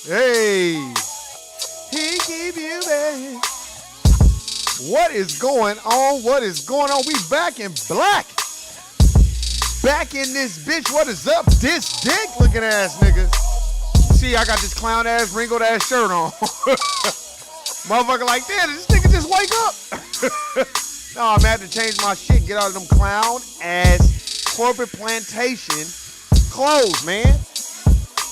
Hey, he keep you back. What is going on? What is going on? We back in black. Back in this bitch. What is up? This dick looking ass niggas. See, I got this clown ass, wrinkled ass shirt on. Motherfucker like, damn, did this nigga just wake up? No, I'm gonna have to change my shit. Get out of them clown ass corporate plantation clothes, man.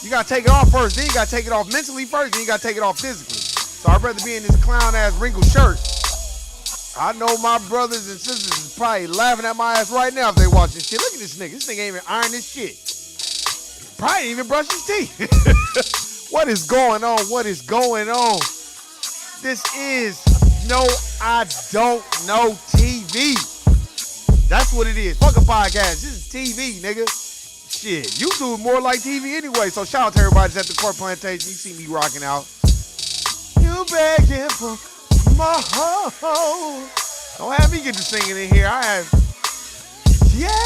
You gotta take it off first, then you gotta take it off mentally first, then you gotta take it off physically. So I'd rather be in this clown ass wrinkled shirt. I know my brothers and sisters is probably laughing at my ass right now if they watch this shit. Look at this nigga. This nigga ain't even iron this shit. Probably ain't even brush his teeth. What is going on? What is going on? This is No I Don't Know TV. That's what it is. Fuck a podcast. This is TV, nigga. Shit, YouTube more like TV anyway. So shout out to everybody that's at the Court Plantation. You see me rocking out. You begging for more. Don't have me get to singing in here. I have. Yeah.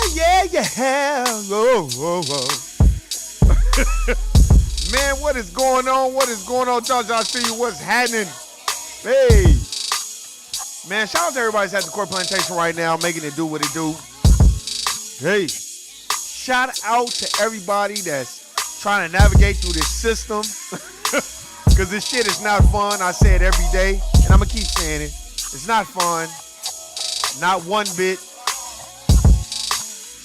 Man, what is going on? What is going on? Y'all see you. What's happening? Hey. Man, shout out to everybody that's at the Court Plantation right now, making it do what it do. Hey. Shout out to everybody that's trying to navigate through this system. Because this shit is not fun. I say it every day. And I'm going to keep saying it. It's not fun. Not one bit.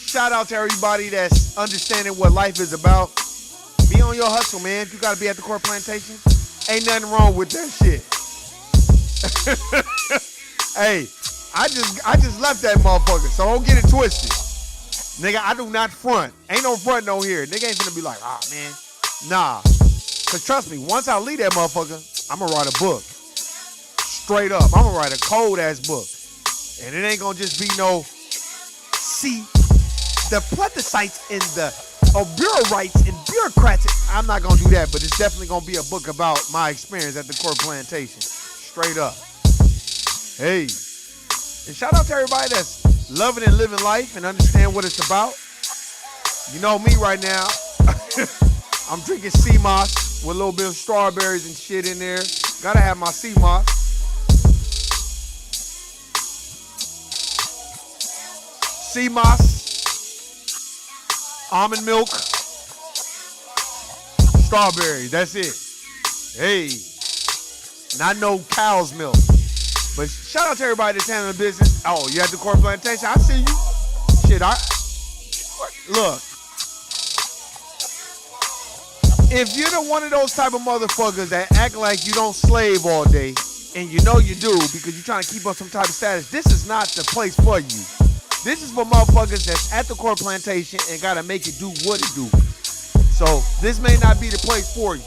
Shout out to everybody that's understanding what life is about. Be on your hustle, man. If you got to be at the Court Plantation, ain't nothing wrong with that shit. Hey, I just left that motherfucker, so don't get it twisted. Nigga, I do not front. Ain't no front on here. Nigga ain't finna be like, man. Nah. Cause trust me, once I leave that motherfucker, I'm gonna write a book. Straight up. I'm gonna write a cold ass book. And it ain't gonna just be no, see, the plebiscites and the bureaucrats and bureaucrats. I'm not gonna do that, but it's definitely gonna be a book about my experience at the Court Plantation. Straight up. Hey. And shout out to everybody that's loving and living life and understand what it's about. You know me right now. I'm drinking sea moss with a little bit of strawberries and shit in there. Gotta have my sea moss. Sea moss, almond milk, strawberries. That's it. Hey, not no cow's milk. But shout out to everybody that's handling the business. Oh, you at the Court Plantation? I see you. Shit, look. If you're the one of those type of motherfuckers that act like you don't slave all day, and you know you do because you're trying to keep up some type of status, this is not the place for you. This is for motherfuckers that's at the Court Plantation and gotta make it do what it do. So this may not be the place for you,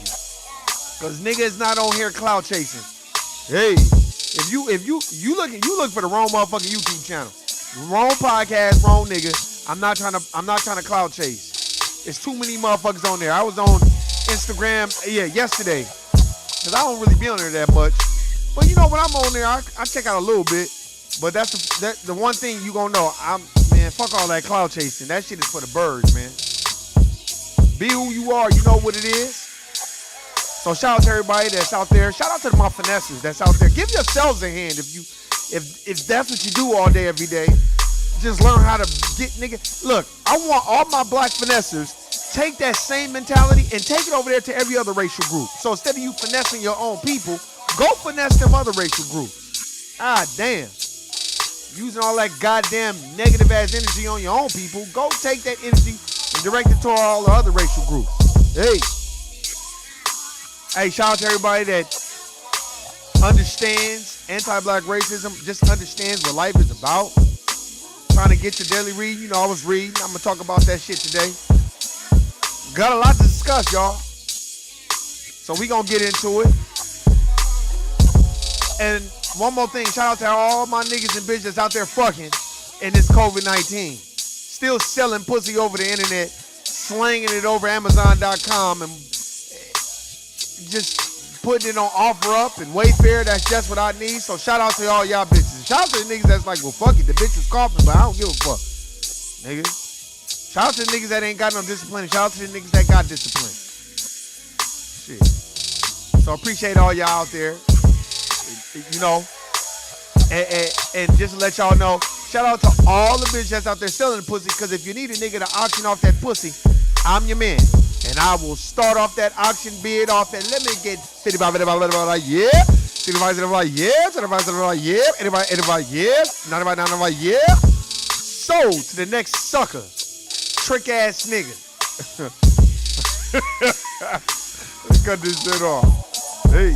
cause nigga is not on here clout chasing. Hey. If you look for the wrong motherfucking YouTube channel. Wrong podcast, wrong nigga. I'm not trying to cloud chase. It's too many motherfuckers on there. I was on Instagram, yesterday. Cause I don't really be on there that much. But you know when I'm on there, I check out a little bit. But that's the one thing you gonna know. Man, fuck all that cloud chasing. That shit is for the birds, man. Be who you are, you know what it is. So shout out to everybody that's out there. Shout out to my finessers that's out there. Give yourselves a hand if that's what you do all day, every day. Just learn how to get, nigga. Look, I want all my black finessers, take that same mentality and take it over there to every other racial group. So instead of you finessing your own people, go finesse them other racial groups. Ah, damn. Using all that goddamn negative ass energy on your own people, go take that energy and direct it to all the other racial groups. Hey, shout out to everybody that understands anti-black racism, just understands what life is about. Trying to get your daily read. You know, I was reading. I'm going to talk about that shit today. Got a lot to discuss, y'all. So we going to get into it. And one more thing. Shout out to all my niggas and bitches out there fucking in this COVID-19. Still selling pussy over the internet, slanging it over Amazon.com and just putting it on OfferUp and Wayfair. That's just what I need. So shout out to all y'all bitches. Shout out to the niggas that's like, well, fuck it. The bitch was coughing, but I don't give a fuck. Nigga. Shout out to the niggas that ain't got no discipline. Shout out to the niggas that got discipline. Shit. So appreciate all y'all out there. You know, and just to let y'all know, shout out to all the bitches that's out there selling the pussy, because if you need a nigga to auction off that pussy, I'm your man. And I will start off that auction bid off and let me get 55, yeah. 65, yeah. 75, yeah. 85, yeah. 95, yeah. Sold to the next sucker. Trick ass nigga. Let's cut this shit off. Hey.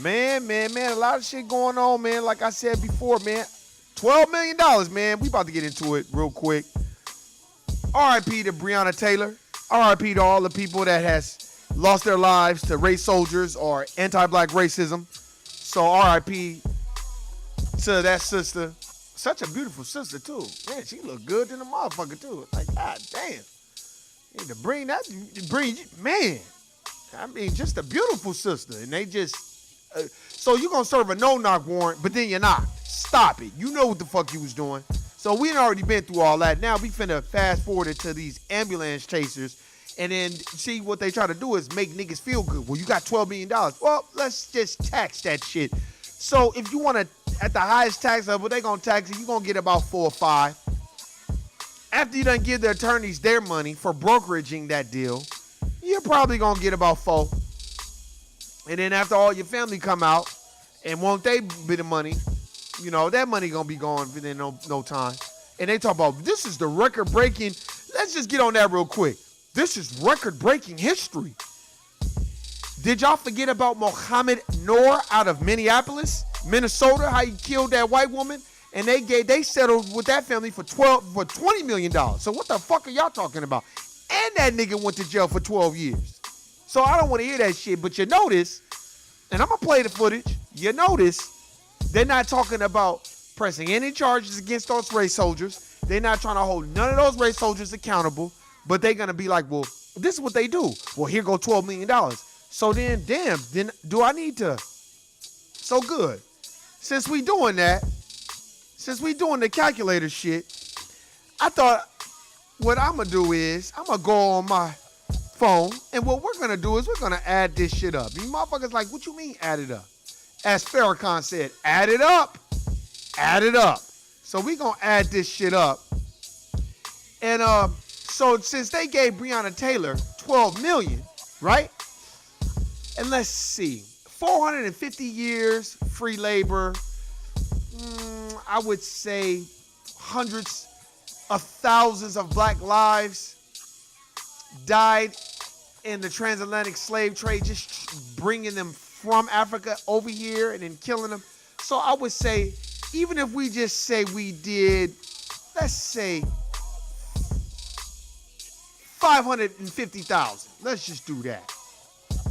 Man, a lot of shit going on, man. Like I said before, man. $12 million, man. We about to get into it real quick. R.I.P. to Breonna Taylor. R.I.P. to all the people that has lost their lives to race soldiers or anti-black racism. So R.I.P. to that sister. Such a beautiful sister, too. Man, she look good than a motherfucker, too. Like, god damn. To bring that, man. I mean, just a beautiful sister. And they just... so you gonna serve a no-knock warrant, but then you're not. Stop it. You know what the fuck you was doing. So we already been through all that. Now we finna fast forward it to these ambulance chasers, and then see what they try to do is make niggas feel good. Well, you got $12 million. Well, let's just tax that shit. So if you want to, at the highest tax level, they gonna tax it. You gonna get about 4 or 5. After you done give the attorneys their money for brokeraging that deal, you're probably gonna get about 4. And then after all your family come out and won't they be the money, you know, that money gonna be gone within no time. And they talk about, this is the record-breaking. Let's just get on that real quick. This is record-breaking history. Did y'all forget about Mohammed Noor out of Minneapolis, Minnesota, how he killed that white woman? And they settled with that family for $20 million. So what the fuck are y'all talking about? And that nigga went to jail for 12 years. So I don't want to hear that shit, but you notice, and I'm going to play the footage, you notice they're not talking about pressing any charges against those race soldiers. They're not trying to hold none of those race soldiers accountable, but they're going to be like, well, this is what they do. Well, here go $12 million. So then, damn, then do I need to? So good. Since we doing that, since we doing the calculator shit, I thought what I'm going to do is I'm going to go on my phone, and what we're going to do is we're going to add this shit up. You motherfuckers like, what you mean add it up? As Farrakhan said, add it up. Add it up. So we going to add this shit up. And so since they gave Breonna Taylor $12 million, right? And let's see, 450 years free labor. I would say hundreds of thousands of black lives died in the transatlantic slave trade, just bringing them from Africa over here and then killing them. So I would say, even if we just say we did, let's say 550,000. Let's just do that.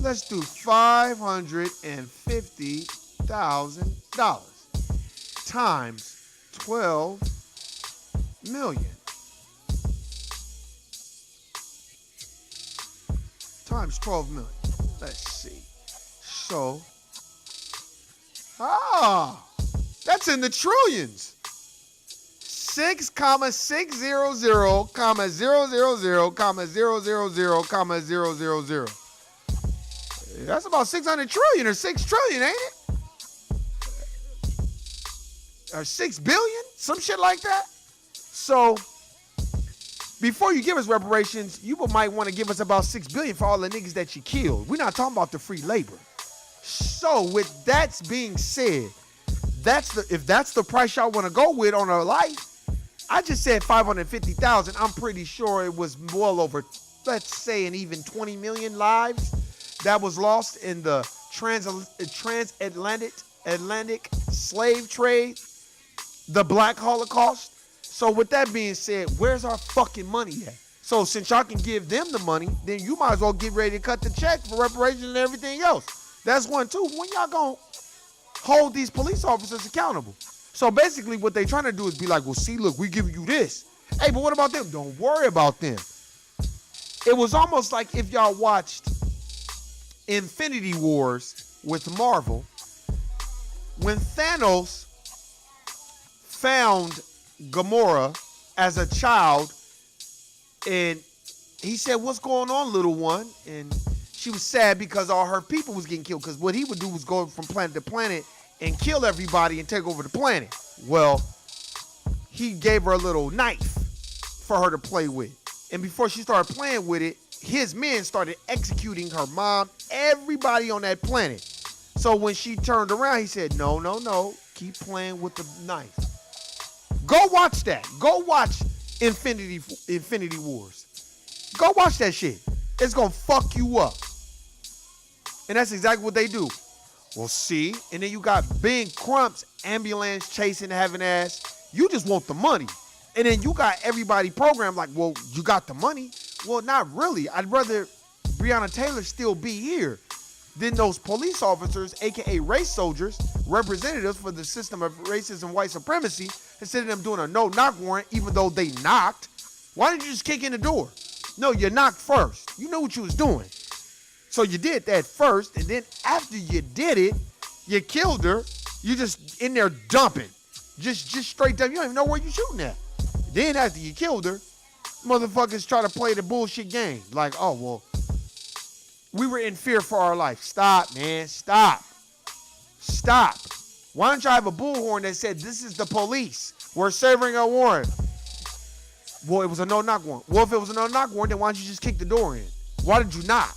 Let's do $550,000 times 12 million. Times 12 million. Let's see. So, that's in the trillions. 6,600,000,000,000,000,000. That's about 600 trillion or 6 trillion, ain't it? Or 6 billion, some shit like that. So, before you give us reparations, you might want to give us about 6 billion for all the niggas that you killed. We're not talking about the free labor. So, with that being said, if that's the price y'all want to go with on a life, I just said 550,000. I'm pretty sure it was well over, let's say, an even 20 million lives that was lost in the transatlantic slave trade, the Black Holocaust. So with that being said, where's our fucking money at? So since y'all can give them the money, then you might as well get ready to cut the check for reparations and everything else. That's one, too. When y'all gonna hold these police officers accountable? So basically what they trying to do is be like, well, see, look, we giving you this. Hey, but what about them? Don't worry about them. It was almost like if y'all watched Infinity Wars with Marvel, when Thanos found Gamora as a child, and he said, what's going on, little one? And she was sad because all her people was getting killed. Because what he would do was go from planet to planet and kill everybody and take over the planet. Well, he gave her a little knife for her to play with. And before she started playing with it, his men started executing her mom, everybody on that planet. So when she turned around, he said, no, no, no, keep playing with the knife. Go watch that. Go watch Infinity Wars. Go watch that shit. It's going to fuck you up. And that's exactly what they do. Well, see, and then you got Ben Crump's ambulance chasing having ass. You just want the money. And then you got everybody programmed like, well, you got the money. Well, not really. I'd rather Breonna Taylors still be here than those police officers, a.k.a. race soldiers, representatives for the system of racism and white supremacy, instead of them doing a no-knock warrant, even though they knocked. Why didn't you just kick in the door? No, you knocked first. You knew what you was doing. So you did that first, and then after you did it, you killed her. You just in there dumping. Just straight down. You don't even know where you're shooting at. Then after you killed her, motherfuckers try to play the bullshit game. Like, oh, well, we were in fear for our life. Stop, man. Stop. Stop. Why don't you have a bullhorn that said, this is the police. We're serving a warrant. Well, it was a no-knock warrant. Well, if it was a no-knock warrant, then why don't you just kick the door in? Why did you knock?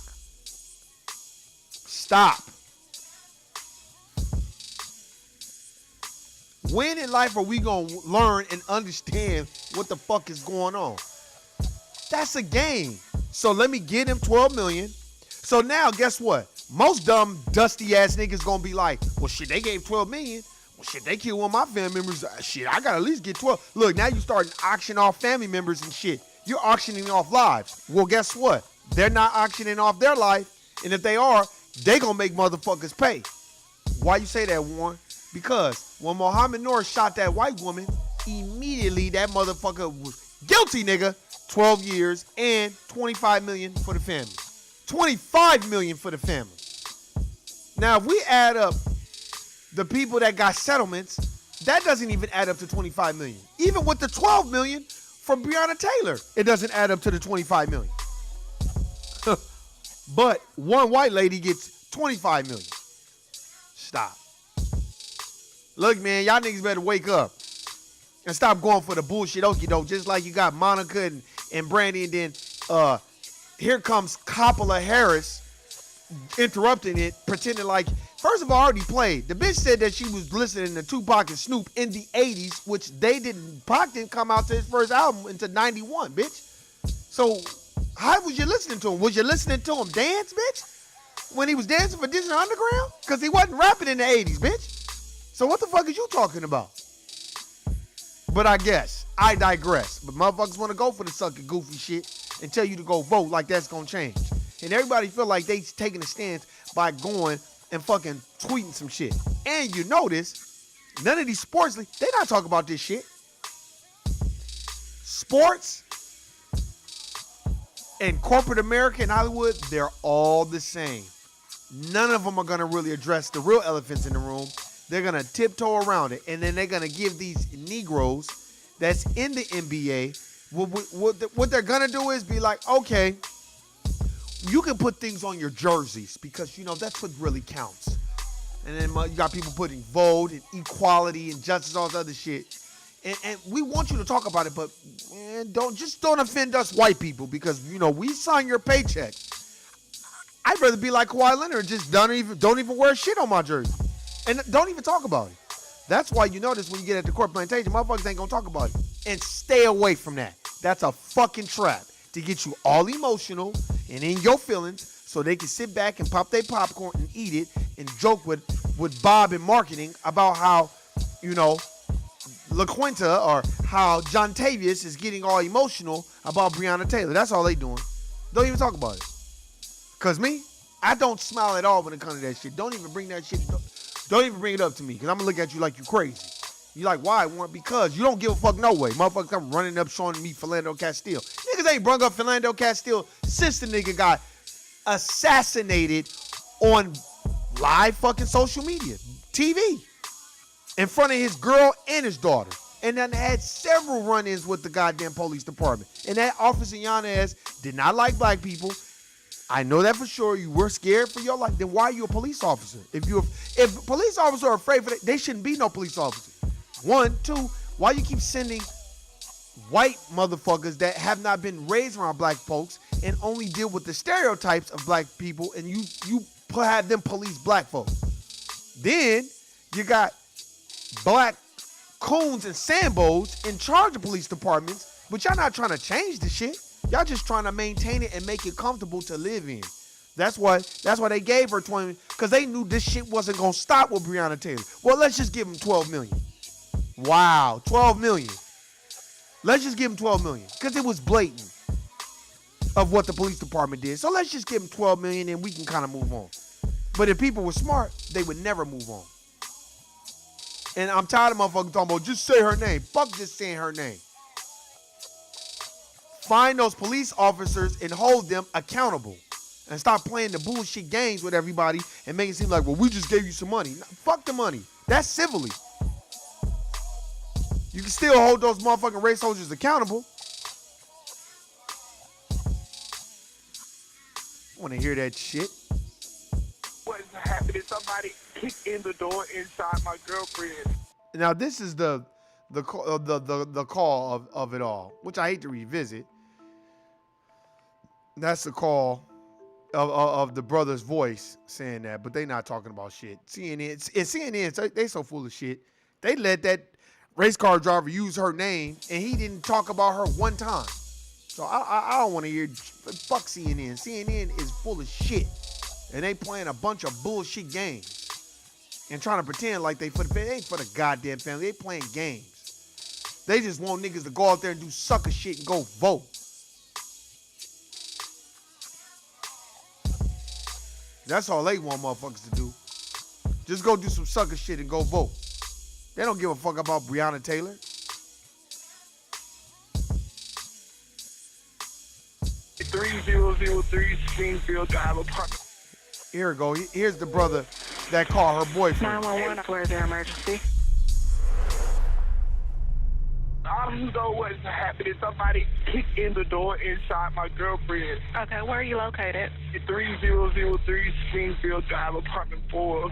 Stop. When in life are we going to learn and understand what the fuck is going on? That's a game. So let me get him 12 million. So now, guess what? Most dumb, dusty ass niggas gonna be like, well, shit, they gave 12 million. Well, shit, they killed one of my family members. Shit, I gotta at least get 12. Look, now you starting auctioning off family members and shit. You're auctioning off lives. Well, guess what? They're not auctioning off their life. And if they are, they gonna make motherfuckers pay. Why you say that, Warren? Because when Mohammed Noor shot that white woman, immediately that motherfucker was guilty, nigga. 12 years and 25 million for the family. 25 million for the family. Now, if we add up the people that got settlements, that doesn't even add up to 25 million. Even with the 12 million from Breonna Taylor, it doesn't add up to the 25 million. But one white lady gets 25 million. Stop. Look, man, y'all niggas better wake up and stop going for the bullshit okie doke. Just like you got Monica and Brandy, and then here comes Kamala Harris interrupting it, pretending like, first of all, I already played. The bitch said that she was listening to Tupac and Snoop in the 80s, which they didn't, Pac didn't come out to his first album until 91, bitch. So how was you listening to him? Was you listening to him dance, bitch? When he was dancing for Disney Underground? Because he wasn't rapping in the 80s, bitch. So what the fuck is you talking about? But I guess, I digress. But motherfuckers want to go for the sucker goofy shit and tell you to go vote like that's going to change. And everybody feel like they taking a stance by going and fucking tweeting some shit. And you notice, none of these sports, they not talking about this shit. Sports and corporate America and Hollywood, they're all the same. None of them are going to really address the real elephants in the room. They're going to tiptoe around it. And then they're going to give these Negroes that's in the NBA, what they're going to do is be like, okay, you can put things on your jerseys because, you know, that's what really counts. And then you got people putting vote and equality and justice, all this other shit. And we want you to talk about it, but man, don't offend us white people because, you know, we sign your paycheck. I'd rather be like Kawhi Leonard and just don't even wear shit on my jersey. And don't even talk about it. That's why you notice when you get at the court plantation, motherfuckers ain't gonna talk about it. And stay away from that. That's a fucking trap to get you all emotional and in your feelings so they can sit back and pop their popcorn and eat it and joke with Bob in marketing about how, you know, LaQuinta or how John Tavius is getting all emotional about Breonna Taylor. That's all they doing. Don't even talk about it. Because me, I don't smile at all when it comes to that shit. Don't even bring that shit. Don't even bring it up to me because I'm going to look at you like you crazy. You like, why, Warren? Because you don't give a fuck no way. Motherfuckers come running up showing me Philando Castile. Niggas ain't brung up Philando Castile since the nigga got assassinated on live fucking social media, TV, in front of his girl and his daughter. And then had several run-ins with the goddamn police department. And that officer Yanez did not like black people. I know that for sure. You were scared for your life. Then why are you a police officer? If police officers are afraid for that, they shouldn't be no police officers. 1, 2, why you keep sending white motherfuckers that have not been raised around black folks and only deal with the stereotypes of black people, and you have them police black folks? Then you got black coons and sambos in charge of police departments, but y'all not trying to change the shit. Y'all just trying to maintain it and make it comfortable to live in. That's why they gave her 20, because they knew this shit wasn't gonna stop with Breonna Taylor. Well, let's just give him 12 million. Wow, 12 million. Let's just give him 12 million, because it was blatant of what the police department did. So let's just give him 12 million and we can kind of move on. But if people were smart, they would never move on. And I'm tired of motherfuckers talking about just say her name. Fuck just saying her name. Find those police officers and hold them accountable. And stop playing the bullshit games with everybody and make it seem like, well, we just gave you some money. No, fuck the money. That's civilly. You can still hold those motherfucking race soldiers accountable. I want to hear that shit. What's happening? Somebody kicked in the door inside my girlfriend. Now this is the call of it all, which I hate to revisit. That's the call of the brother's voice saying that, but they not talking about shit. CNN, they so full of shit. They let that race car driver use her name, and he didn't talk about her one time. So I don't want to hear, fuck CNN. CNN is full of shit, and they playing a bunch of bullshit games and trying to pretend like they ain't for the goddamn family. They playing games. They just want niggas to go out there and do sucker shit and go vote. That's all they want motherfuckers to do. Just go do some sucker shit and go vote. They don't give a fuck about Breonna Taylor. 3003 Springfield Drive apartment. Here we go. Here's the brother that called her boyfriend. 911, where's their emergency? I don't know what's happening. Somebody kicked in the door inside my girlfriend. Okay, where are you located? 3003 Springfield Drive, apartment 4.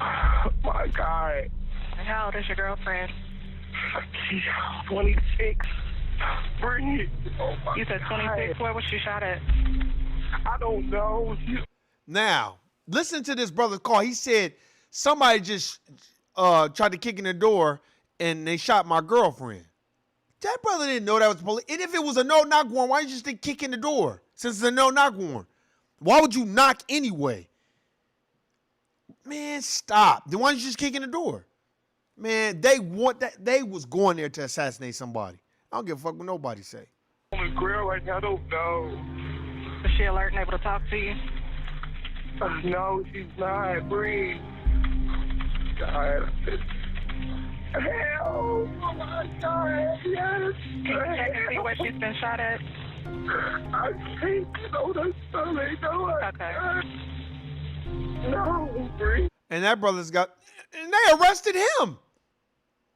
Oh my God. And how old is your girlfriend? She's 26. Breathe. Oh my You said 26. Where was she shot at? I don't know. Now, listen to this brother's call. He said somebody just tried to kick in the door and they shot my girlfriend. That brother didn't know that was the police. And if it was a no-knock warrant, why didn't you just kick in the door? Since it's a no-knock warrant. Why would you knock anyway? Man, stop. Then why didn't you just kick in the door? Man, they want that. They was going there to assassinate somebody. I don't give a fuck what nobody say. On the grill right now, I don't know. Is she alert and able to talk to you? No, she's not. Breathe. God. Hell! Oh my God! Yes! Can you check and see where she's been shot at? I think so. The stomach. No, Okay. No, breathe. And that brother's got, and they arrested him.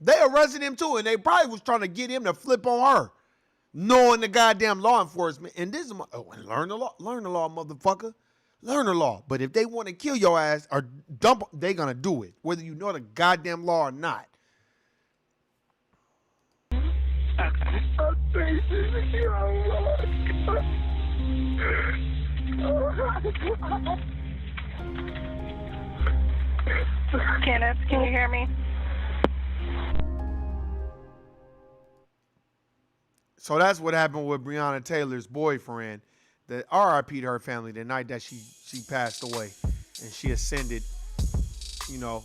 They arrested him too, and they probably was trying to get him to flip on her, knowing the goddamn law enforcement. And this is learn the law, motherfucker. Learn the law. But if they want to kill your ass or dump, they gonna do it, whether you know the goddamn law or not. Okay. Kenneth, can you hear me? So that's what happened with Breonna Taylor's boyfriend. That RIP to her family the night that she passed away, and she ascended, you know,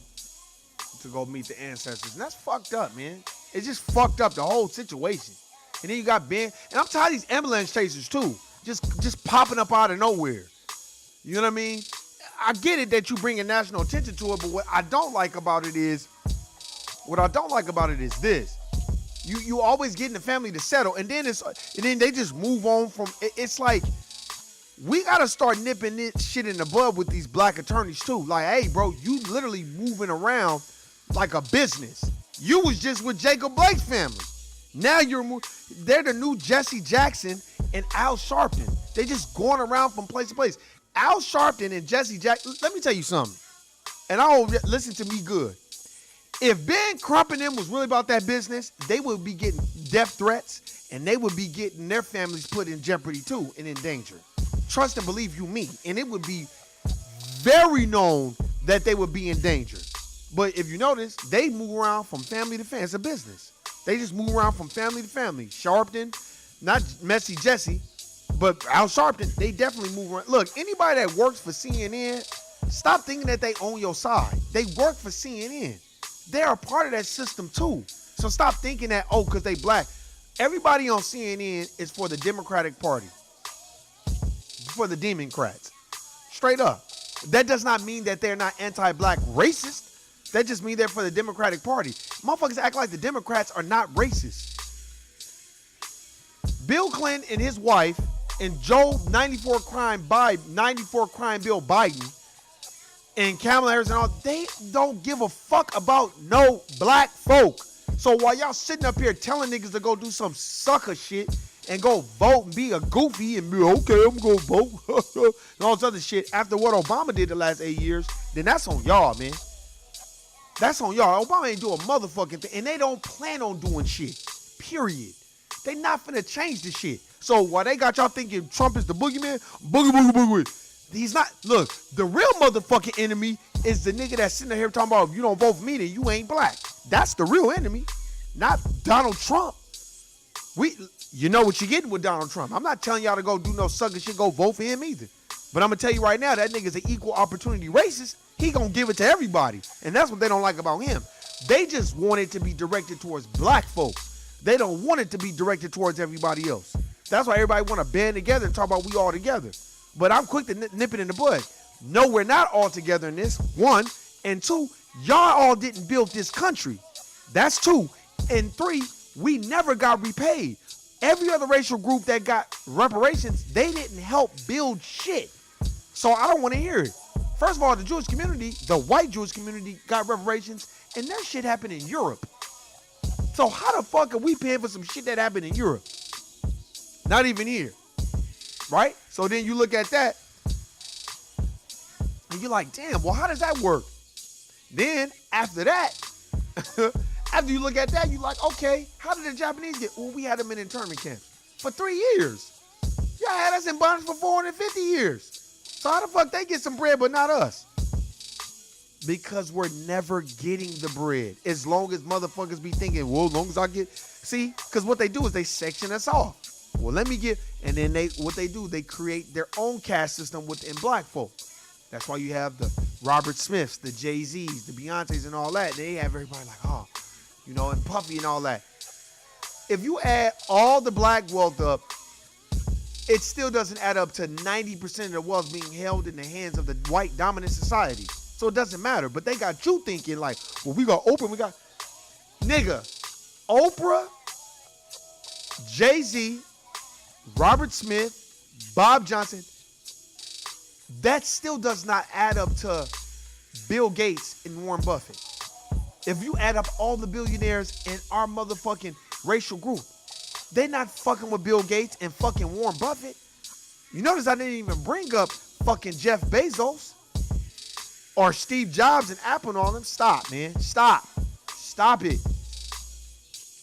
to go meet the ancestors. And that's fucked up, man. It's just fucked up, the whole situation. And then you got Ben, and I'm tired of these ambulance chasers too, just popping up out of nowhere. You know what I mean? I get it that you bringing national attention to it, but what I don't like about it is this. You always getting the family to settle, and then they just move on from it. It's like we gotta start nipping this shit in the bud with these black attorneys too. Like, hey, bro, you literally moving around like a business. You was just with Jacob Blake's family. Now they're the new Jesse Jackson and Al Sharpton. They just going around from place to place. Al Sharpton and Jesse Jackson, let me tell you something. And listen to me good. If Ben Crump and them was really about that business, they would be getting death threats and they would be getting their families put in jeopardy too and in danger. Trust and believe you me. And it would be very known that they would be in danger. But if you notice, they move around from family to family. It's a business. They just move around from family to family. Sharpton, not Messy Jesse, but Al Sharpton, they definitely move around. Look, anybody that works for CNN, stop thinking that they own your side. They work for CNN. They're a part of that system too. So stop thinking that, because they black. Everybody on CNN is for the Democratic Party. For the Democrats. Straight up. That does not mean that they're not anti-black racist. That just means they're for the Democratic Party. Motherfuckers act like the Democrats are not racist. Bill Clinton and his wife and Joe 94 crime bill Biden and Kamala Harris and all, they don't give a fuck about no black folk. So while y'all sitting up here telling niggas to go do some sucker shit and go vote and be a goofy and be okay, I'm gonna vote and all this other shit after what Obama did the last 8 years, then that's on y'all, man. That's on y'all. Obama ain't do a motherfucking thing, and they don't plan on doing shit. Period. They not finna change the shit. So while they got y'all thinking Trump is the boogeyman, boogie. He's not. Look, the real motherfucking enemy is the nigga that's sitting here talking about if you don't vote for me, then you ain't black. That's the real enemy, not Donald Trump. You know what you're getting with Donald Trump. I'm not telling y'all to go do no sucker shit, go vote for him either. But I'm gonna tell you right now, that nigga's an equal opportunity racist. He gonna give it to everybody. And that's what they don't like about him. They just want it to be directed towards black folk. They don't want it to be directed towards everybody else. That's why everybody want to band together and talk about we all together. But I'm quick to nip it in the bud. No, we're not all together in this, one. And two, y'all all didn't build this country. That's two. And three, we never got repaid. Every other racial group that got reparations, they didn't help build shit. So I don't want to hear it. First of all, the Jewish community, the white Jewish community got reparations, and that shit happened in Europe. So how the fuck are we paying for some shit that happened in Europe? Not even here. Right? So then you look at that, and you're like, damn, well, how does that work? Then, after that, after you look at that, you're like, okay, how did the Japanese get? Well, we had them in internment camps for 3 years. Y'all had us in bondage for 450 years. So how the fuck they get some bread but not us? Because we're never getting the bread. As long as motherfuckers be thinking, well, as long as I get, see, because what they do is they section us off. Well, let me get, and then what they do, they create their own caste system within black folk. That's why you have the Robert Smiths, the Jay-Z's, the Beyoncés and all that. They have everybody like, oh, you know, and Puffy and all that. If you add all the black wealth up, it still doesn't add up to 90% of the wealth being held in the hands of the white dominant society. So it doesn't matter. But they got you thinking like, well, we got Oprah, nigga, Oprah, Jay-Z, Robert Smith, Bob Johnson, that still does not add up to Bill Gates and Warren Buffett. If you add up all the billionaires in our motherfucking racial group, they're not fucking with Bill Gates and fucking Warren Buffett. You notice I didn't even bring up fucking Jeff Bezos or Steve Jobs and Apple and all them. Stop, man. Stop it.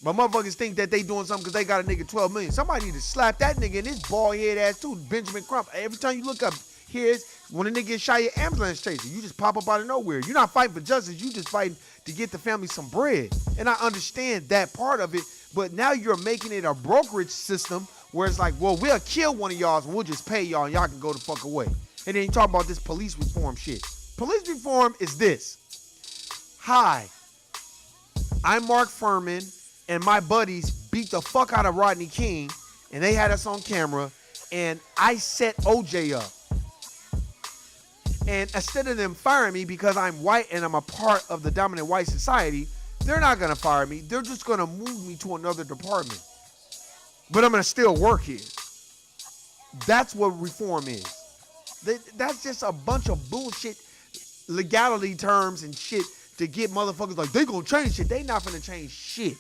But motherfuckers think that they doing something because they got a nigga 12 million. Somebody need to slap that nigga in his bald head ass too, Benjamin Crump. Every time you look up, here's when a nigga get shot, your ambulance chaser. You just pop up out of nowhere. You're not fighting for justice. You just fighting to get the family some bread. And I understand that part of it, but now you're making it a brokerage system where it's like, well, we'll kill one of y'all and we'll just pay y'all and y'all can go the fuck away. And then you talk about this police reform shit. Police reform is this. Hi, I'm Mark Furman and my buddies beat the fuck out of Rodney King and they had us on camera and I set OJ up. And instead of them firing me because I'm white and I'm a part of the dominant white society, they're not going to fire me. They're just going to move me to another department. But I'm going to still work here. That's what reform is. That's just a bunch of bullshit legality terms and shit to get motherfuckers like, they going to change shit. They not going to change shit.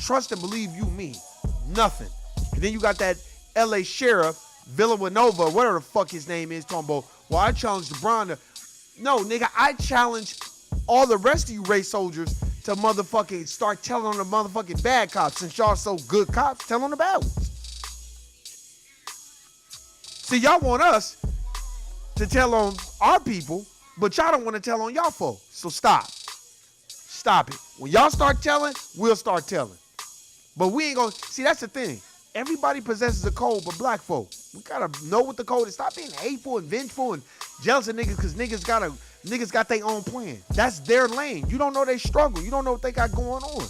Trust and believe you me. Nothing. And then you got that LA Sheriff, Villanova, whatever the fuck his name is, talking about, well, I challenged LeBron to. No, nigga, I challenge all the rest of you race soldiers to motherfucking start telling on the motherfucking bad cops. Since y'all so good cops, tell on the bad ones. See, y'all want us to tell on our people, but y'all don't want to tell on y'all folks. So stop. Stop it. When y'all start telling, we'll start telling. But we ain't gonna, see, that's the thing. Everybody possesses a code but black folk. We gotta know what the code is. Stop being hateful and vengeful and jealous of niggas because niggas got their own plan. That's their lane. You don't know they struggle. You don't know what they got going on.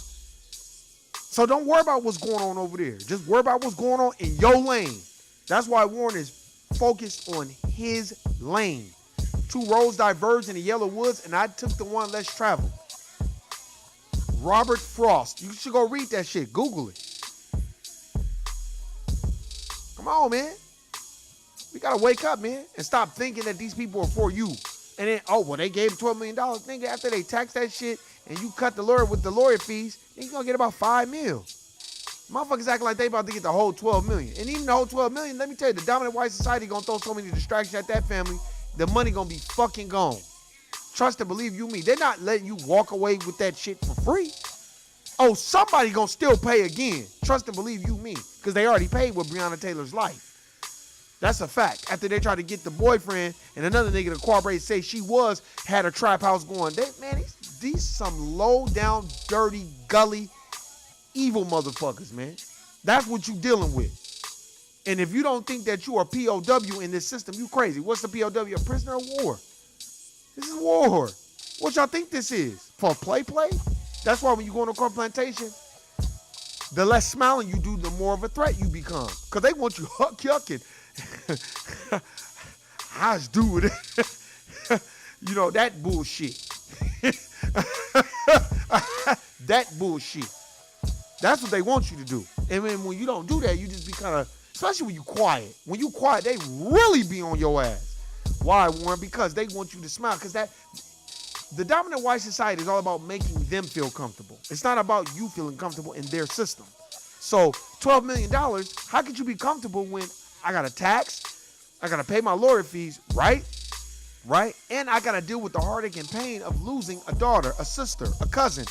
So don't worry about what's going on over there. Just worry about what's going on in your lane. That's why Warren is focused on his lane. 2 roads diverged in the yellow woods, and I took the one less traveled. Robert Frost. You should go read that shit. Google it. Come on, man. We gotta wake up, man, and stop thinking that these people are for you. And then, oh, well, they gave him $12 million. Nigga, after they tax that shit and you cut the lawyer with the lawyer fees, then you gonna get about $5 million. Motherfuckers acting like they about to get the whole $12 million. And even the whole $12 million, let me tell you, the dominant white society gonna throw so many distractions at that family, the money gonna be fucking gone. Trust and believe you me. They're not letting you walk away with that shit for free. Oh, somebody gonna still pay again. Trust and believe you me. Because they already paid with Breonna Taylor's life. That's a fact. After they tried to get the boyfriend and another nigga to cooperate, say she had a trap house going. These some low down, dirty, gully, evil motherfuckers, man. That's what you dealing with. And if you don't think that you are POW in this system, you crazy. What's the POW? A prisoner of war. This is war. What y'all think this is? For play? That's why when you go on a corn plantation, the less smiling you do, the more of a threat you become. Because they want you yucking. How's doing it? You know, that bullshit. That bullshit. That's what they want you to do. And when you don't do that, you just be kind of, especially when you quiet. When you quiet, they really be on your ass. Why, Warren? Because they want you to smile. Because the dominant white society is all about making them feel comfortable. It's not about you feeling comfortable in their system. So $12 million, how could you be comfortable when I got a tax, I got to pay my lawyer fees, right? And I got to deal with the heartache and pain of losing a daughter, a sister, a cousin.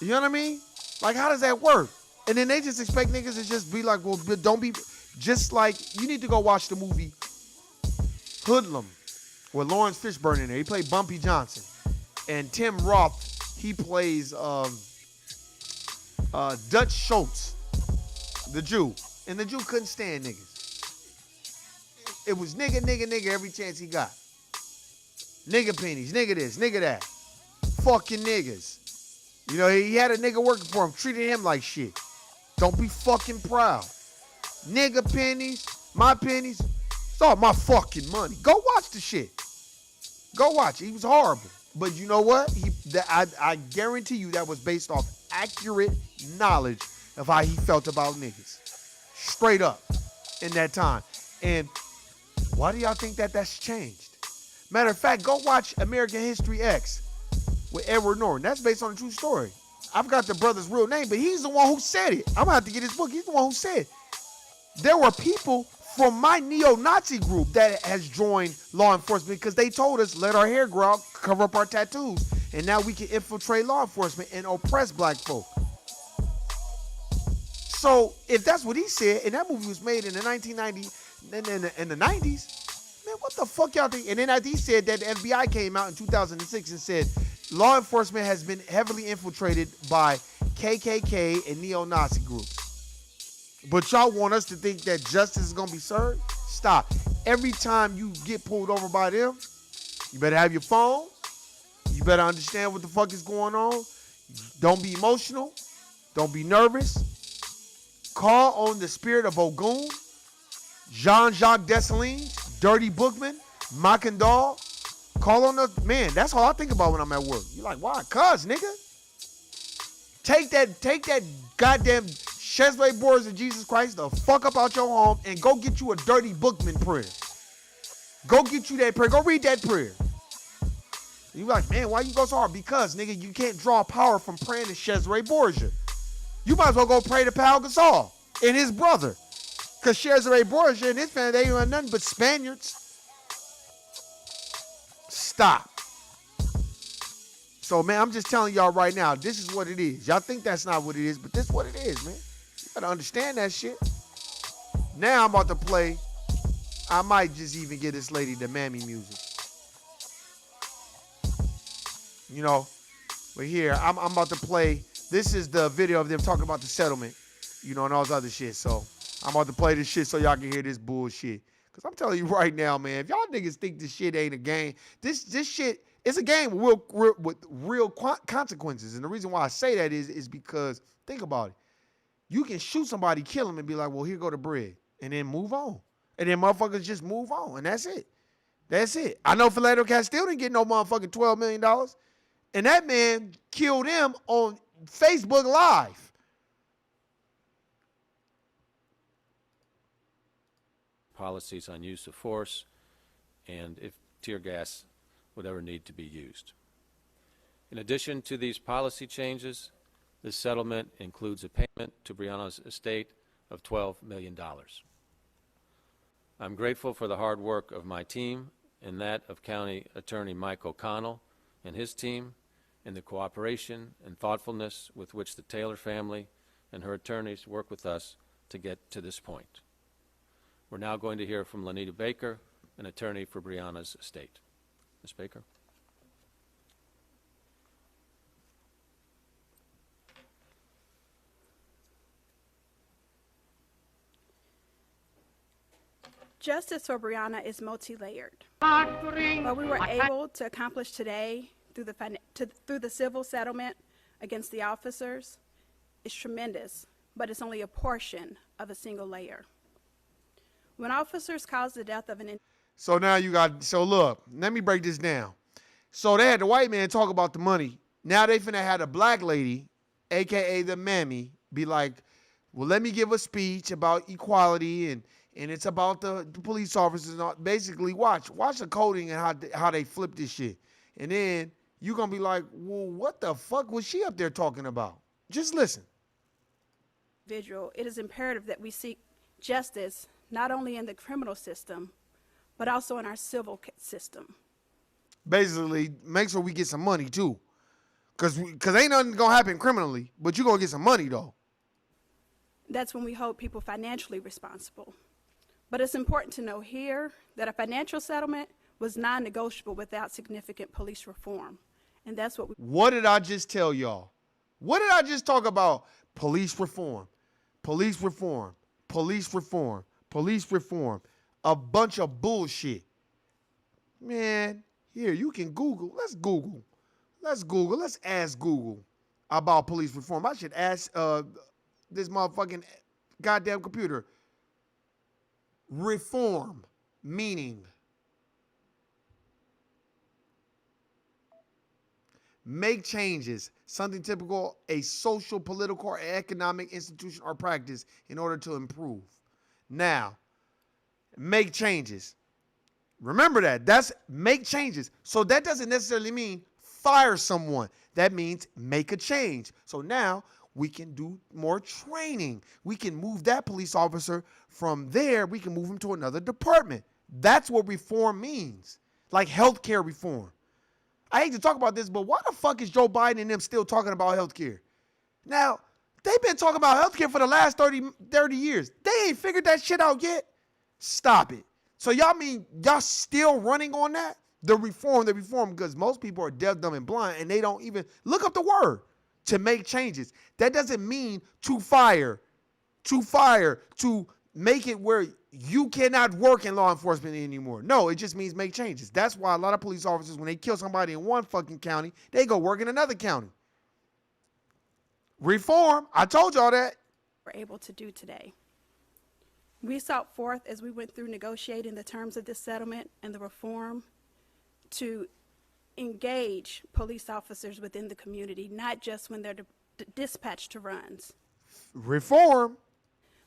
You know what I mean? Like, how does that work? And then they just expect niggas to just be like, well, don't be, just like, you need to go watch the movie Hoodlum with Lawrence Fishburne in there. He played Bumpy Johnson. And Tim Roth, he plays Dutch Schultz, the Jew. And the Jew couldn't stand niggas. It was nigga every chance he got. Nigga pennies, nigga this, nigga that. Fucking niggas. You know, he had a nigga working for him, treated him like shit. Don't be fucking proud. Nigga pennies, my pennies, it's all my fucking money. Go watch the shit. Go watch it. He was horrible. But you know what? I guarantee you that was based off accurate knowledge of how he felt about niggas. Straight up in that time. And why do y'all think that that's changed? Matter of fact, go watch American History X with Edward Norton. That's based on a true story. I forgot the brother's real name, but he's the one who said it. I'm going to have to get his book. He's the one who said there were people from my neo-Nazi group that has joined law enforcement because they told us, let our hair grow out, cover up our tattoos, and now we can infiltrate law enforcement and oppress black folk. So if that's what he said, and that movie was made in the 1990s, in the 90s, man, what the fuck y'all think? And then after he said that, the FBI came out in 2006 and said, law enforcement has been heavily infiltrated by KKK and neo-Nazi groups. But y'all want us to think that justice is going to be served? Stop. Every time you get pulled over by them, you better have your phone. You better understand what the fuck is going on. Don't be emotional. Don't be nervous. Call on the spirit of Ogun, Jean-Jacques Dessalines, Dirty Bookman, Mackendall. Call on the, man, that's all I think about when I'm at work. You're like, why? Cuz, nigga. Take that goddamn Chesway Boards of Jesus Christ the fuck up out your home and go get you a Dirty Bookman prayer. Go get you that prayer. Go read that prayer. You like, man, why you go so hard? Because, nigga, you can't draw power from praying to Chesway Borgia. You might as well go pray to Pal Gasol and his brother. Because Cesare Borgia and his family, they ain't nothing but Spaniards. Stop. So, man, I'm just telling y'all right now, this is what it is. Y'all think that's not what it is, but this is what it is, man. You gotta understand that shit. Now I'm about to play. I might just even get this lady the mammy music. You know, but here, I'm about to play. This is the video of them talking about the settlement, you know, and all this other shit. So I'm about to play this shit so y'all can hear this bullshit. Because I'm telling you right now, man, if y'all niggas think this shit ain't a game, this shit is a game with real consequences. And the reason why I say that is because, think about it. You can shoot somebody, kill them, and be like, well, here go the bread. And then move on. And then motherfuckers just move on. And that's it. That's it. I know Philando Castile didn't get no motherfucking $12 million. And that man killed him on Facebook Live. Policies on use of force and if tear gas would ever need to be used. In addition to these policy changes, this settlement includes a payment to Breonna's estate of $12 million. I'm grateful for the hard work of my team and that of County Attorney Mike O'Connell and his team, and the cooperation and thoughtfulness with which the Taylor family and her attorneys work with us to get to this point. We're now going to hear from Lanita Baker, an attorney for Breonna's estate. Ms. Baker. Justice for Breonna is multi-layered. What we were able to accomplish today through the civil settlement against the officers is tremendous, but it's only a portion of a single layer. When officers cause the death of an So now you got, so look, let me break this down. So they had the white man talk about the money. Now they finna have a black lady, AKA the mammy, be like, well, let me give a speech about equality and it's about the police officers. And all. Basically, watch the coding and how they flip this shit. And then you're going to be like, well, what the fuck was she up there talking about? Just listen. individual, it is imperative that we seek justice not only in the criminal system, but also in our civil system. Basically, make sure we get some money, too. Because ain't nothing going to happen criminally, but you're going to get some money, though. That's when we hold people financially responsible. But it's important to know here that a financial settlement was non-negotiable without significant police reform. And that's what we... What did I just tell y'all? What did I just talk about? Police reform, police reform, police reform, police reform. A bunch of bullshit. Man, here, you can Google. Let's Google. Let's ask Google about police reform. I should ask this motherfucking goddamn computer. Reform, meaning make changes, something typical, a social, political, or economic institution or practice in order to improve. Now, make changes. Remember that. That's make changes. So that doesn't necessarily mean fire someone. That means make a change. So now we can do more training. We can move that police officer from there. We can move him to another department. That's what reform means. Like healthcare reform. I hate to talk about this, but why the fuck is Joe Biden and them still talking about healthcare? Now, they've been talking about healthcare for the last 30 years. They ain't figured that shit out yet. Stop it. So y'all mean y'all still running on that? The reform, because most people are deaf, dumb, and blind, and they don't even look up the word to make changes. That doesn't mean to fire, to make it where you cannot work in law enforcement anymore. No, it just means make changes. That's why a lot of police officers, when they kill somebody in one fucking county, they go work in another county. Reform, I told y'all that. We're able to do today. We sought forth as we went through negotiating the terms of this settlement and the reform to engage police officers within the community, not just when they're dispatched to runs. Reform.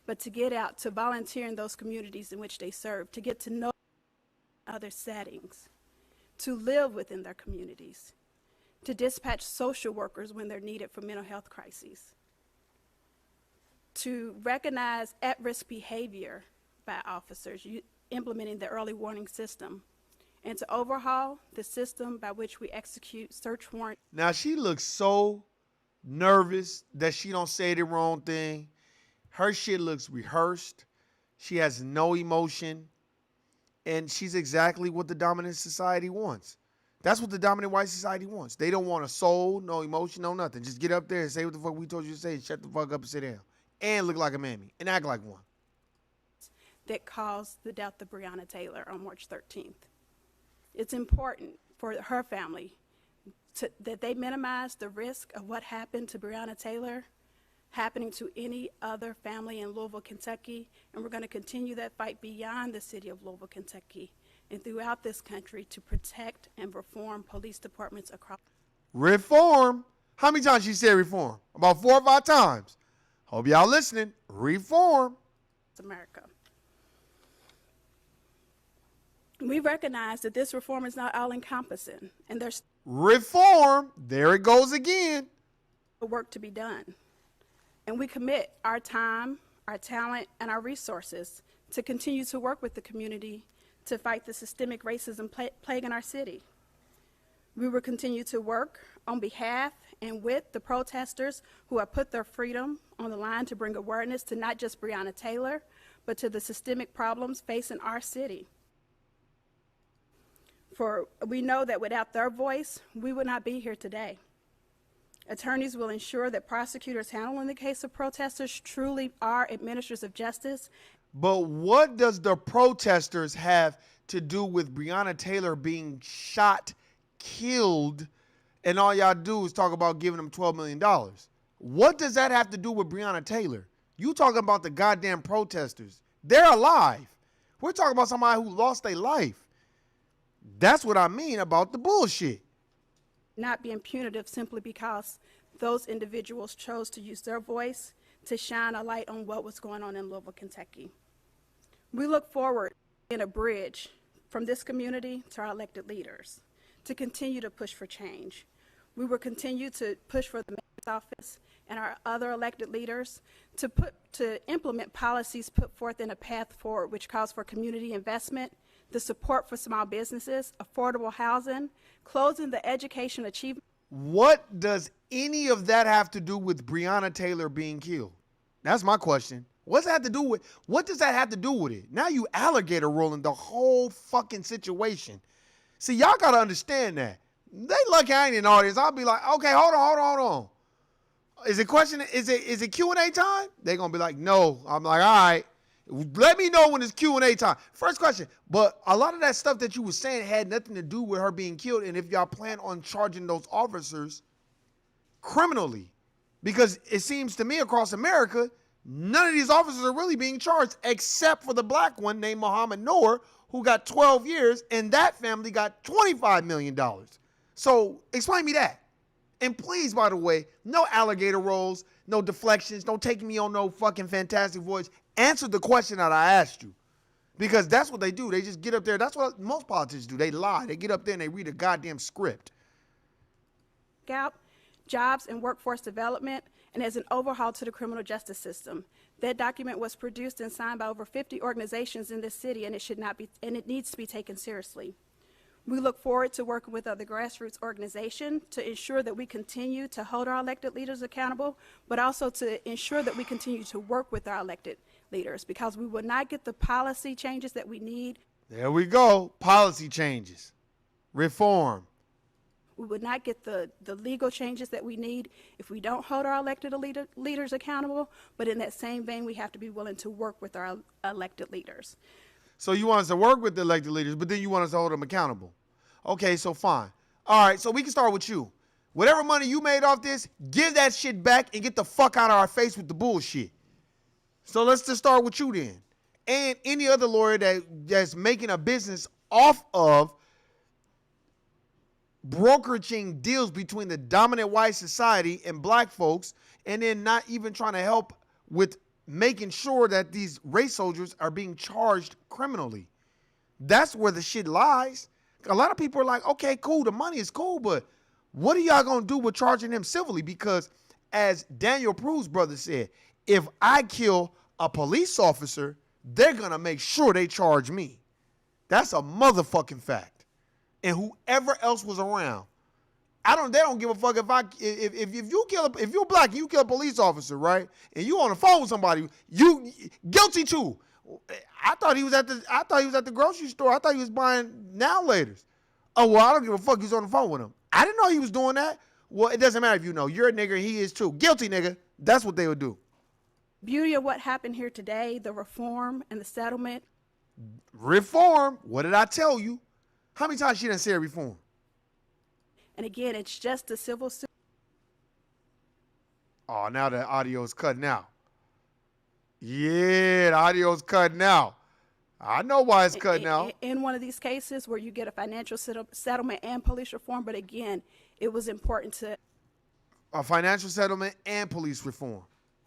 But to get out, to volunteer in those communities in which they serve, to get to know other settings, to live within their communities, to dispatch social workers when they're needed for mental health crises, to recognize at-risk behavior by officers implementing the early warning system, and to overhaul the system by which we execute search warrants. Now she looks so nervous that she don't say the wrong thing. Her shit looks rehearsed. She has no emotion. And she's exactly what the dominant society wants. That's what the dominant white society wants. They don't want a soul, no emotion, no nothing. Just get up there and say what the fuck we told you to say and shut the fuck up and sit down. And look like a mammy and act like one. That caused the death of Breonna Taylor on March 13th. It's important for her family that they minimize the risk of what happened to Breonna Taylor happening to any other family in Louisville, Kentucky, and we're going to continue that fight beyond the city of Louisville, Kentucky, and throughout this country to protect and reform police departments across. Reform? How many times she said reform? About 4 or 5 times. Hope y'all listening. Reform. America. We recognize that this reform is not all-encompassing, and there's Reform. There it goes again. work to be done. And we commit our time, our talent, and our resources to continue to work with the community to fight the systemic racism plaguing our city. We will continue to work on behalf and with the protesters who have put their freedom on the line to bring awareness to not just Breonna Taylor, but to the systemic problems facing our city. For we know that without their voice, we would not be here today. Attorneys will ensure that prosecutors handling the case of protesters truly are administrators of justice. But what does the protesters have to do with Breonna Taylor being shot, killed, and all y'all do is talk about giving them $12 million? What does that have to do with Breonna Taylor? You talking about the goddamn protesters. They're alive. We're talking about somebody who lost their life. That's what I mean about the bullshit. Not being punitive simply because those individuals chose to use their voice to shine a light on what was going on in Louisville, Kentucky. We look forward in a bridge from this community to our elected leaders to continue to push for change. We will continue to push for the mayor's office and our other elected leaders to implement policies put forth in a path forward which calls for community investment, the support for small businesses, affordable housing, closing the education achievement. What does any of that have to do with Breonna Taylor being killed? That's my question. What does that have to do with it? Now you alligator rolling the whole fucking situation. See, y'all got to understand that. They lucky I ain't in the audience. I'll be like, okay, hold on. Is it Q&A time? They going to be like, no. I'm like, all right. Let me know when it's Q&A time. First question. But a lot of that stuff that you were saying had nothing to do with her being killed. And if y'all plan on charging those officers criminally, because it seems to me across America, none of these officers are really being charged except for the black one named Muhammad Noor, who got 12 years, and that family got $25 million. So explain me that. And please, by the way, no alligator rolls, no deflections. Don't take me on no fucking fantastic voice. Answer the question that I asked you, because that's what they do. They just get up there. That's what most politicians do. They lie. They get up there and they read a goddamn script. Jobs and workforce development, and as an overhaul to the criminal justice system. That document was produced and signed by over 50 organizations in this city, and it needs to be taken seriously. We look forward to working with other grassroots organizations to ensure that we continue to hold our elected leaders accountable, but also to ensure that we continue to work with our elected leaders, because we will not get the policy changes that we need. There we go. Policy changes. Reform. We would not get the legal changes that we need if we don't hold our elected leaders accountable, but in that same vein, we have to be willing to work with our elected leaders. So you want us to work with the elected leaders, but then you want us to hold them accountable. Okay, so fine. All right, so we can start with you. Whatever money you made off this, give that shit back and get the fuck out of our face with the bullshit. So let's just start with you then. And any other lawyer that's making a business off of brokeraging deals between the dominant white society and black folks, and then not even trying to help with making sure that these race soldiers are being charged criminally. That's where the shit lies. A lot of people are like, okay, cool, the money is cool, but what are y'all going to do with charging him civilly? Because as Daniel Prue's brother said, if I kill a police officer, they're going to make sure they charge me. That's a motherfucking fact. And whoever else was around, they don't give a fuck if you're black and you kill a police officer, right? And you on the phone with somebody, you guilty too. I thought he was at the grocery store. I thought he was buying now laters. Oh, well, I don't give a fuck. He's on the phone with him. I didn't know he was doing that. Well, it doesn't matter if you know. You're a nigga. He is too. Guilty, nigga. That's what they would do. Beauty of what happened here today, the reform and the settlement. Reform? What did I tell you? How many times she done said reform? And again, it's just the civil suit. Oh, now the audio's cutting out. Yeah, the audio's cutting out. I know why it's cutting out. In one of these cases where you get a financial settlement and police reform, but again, it was important to A financial settlement and police reform.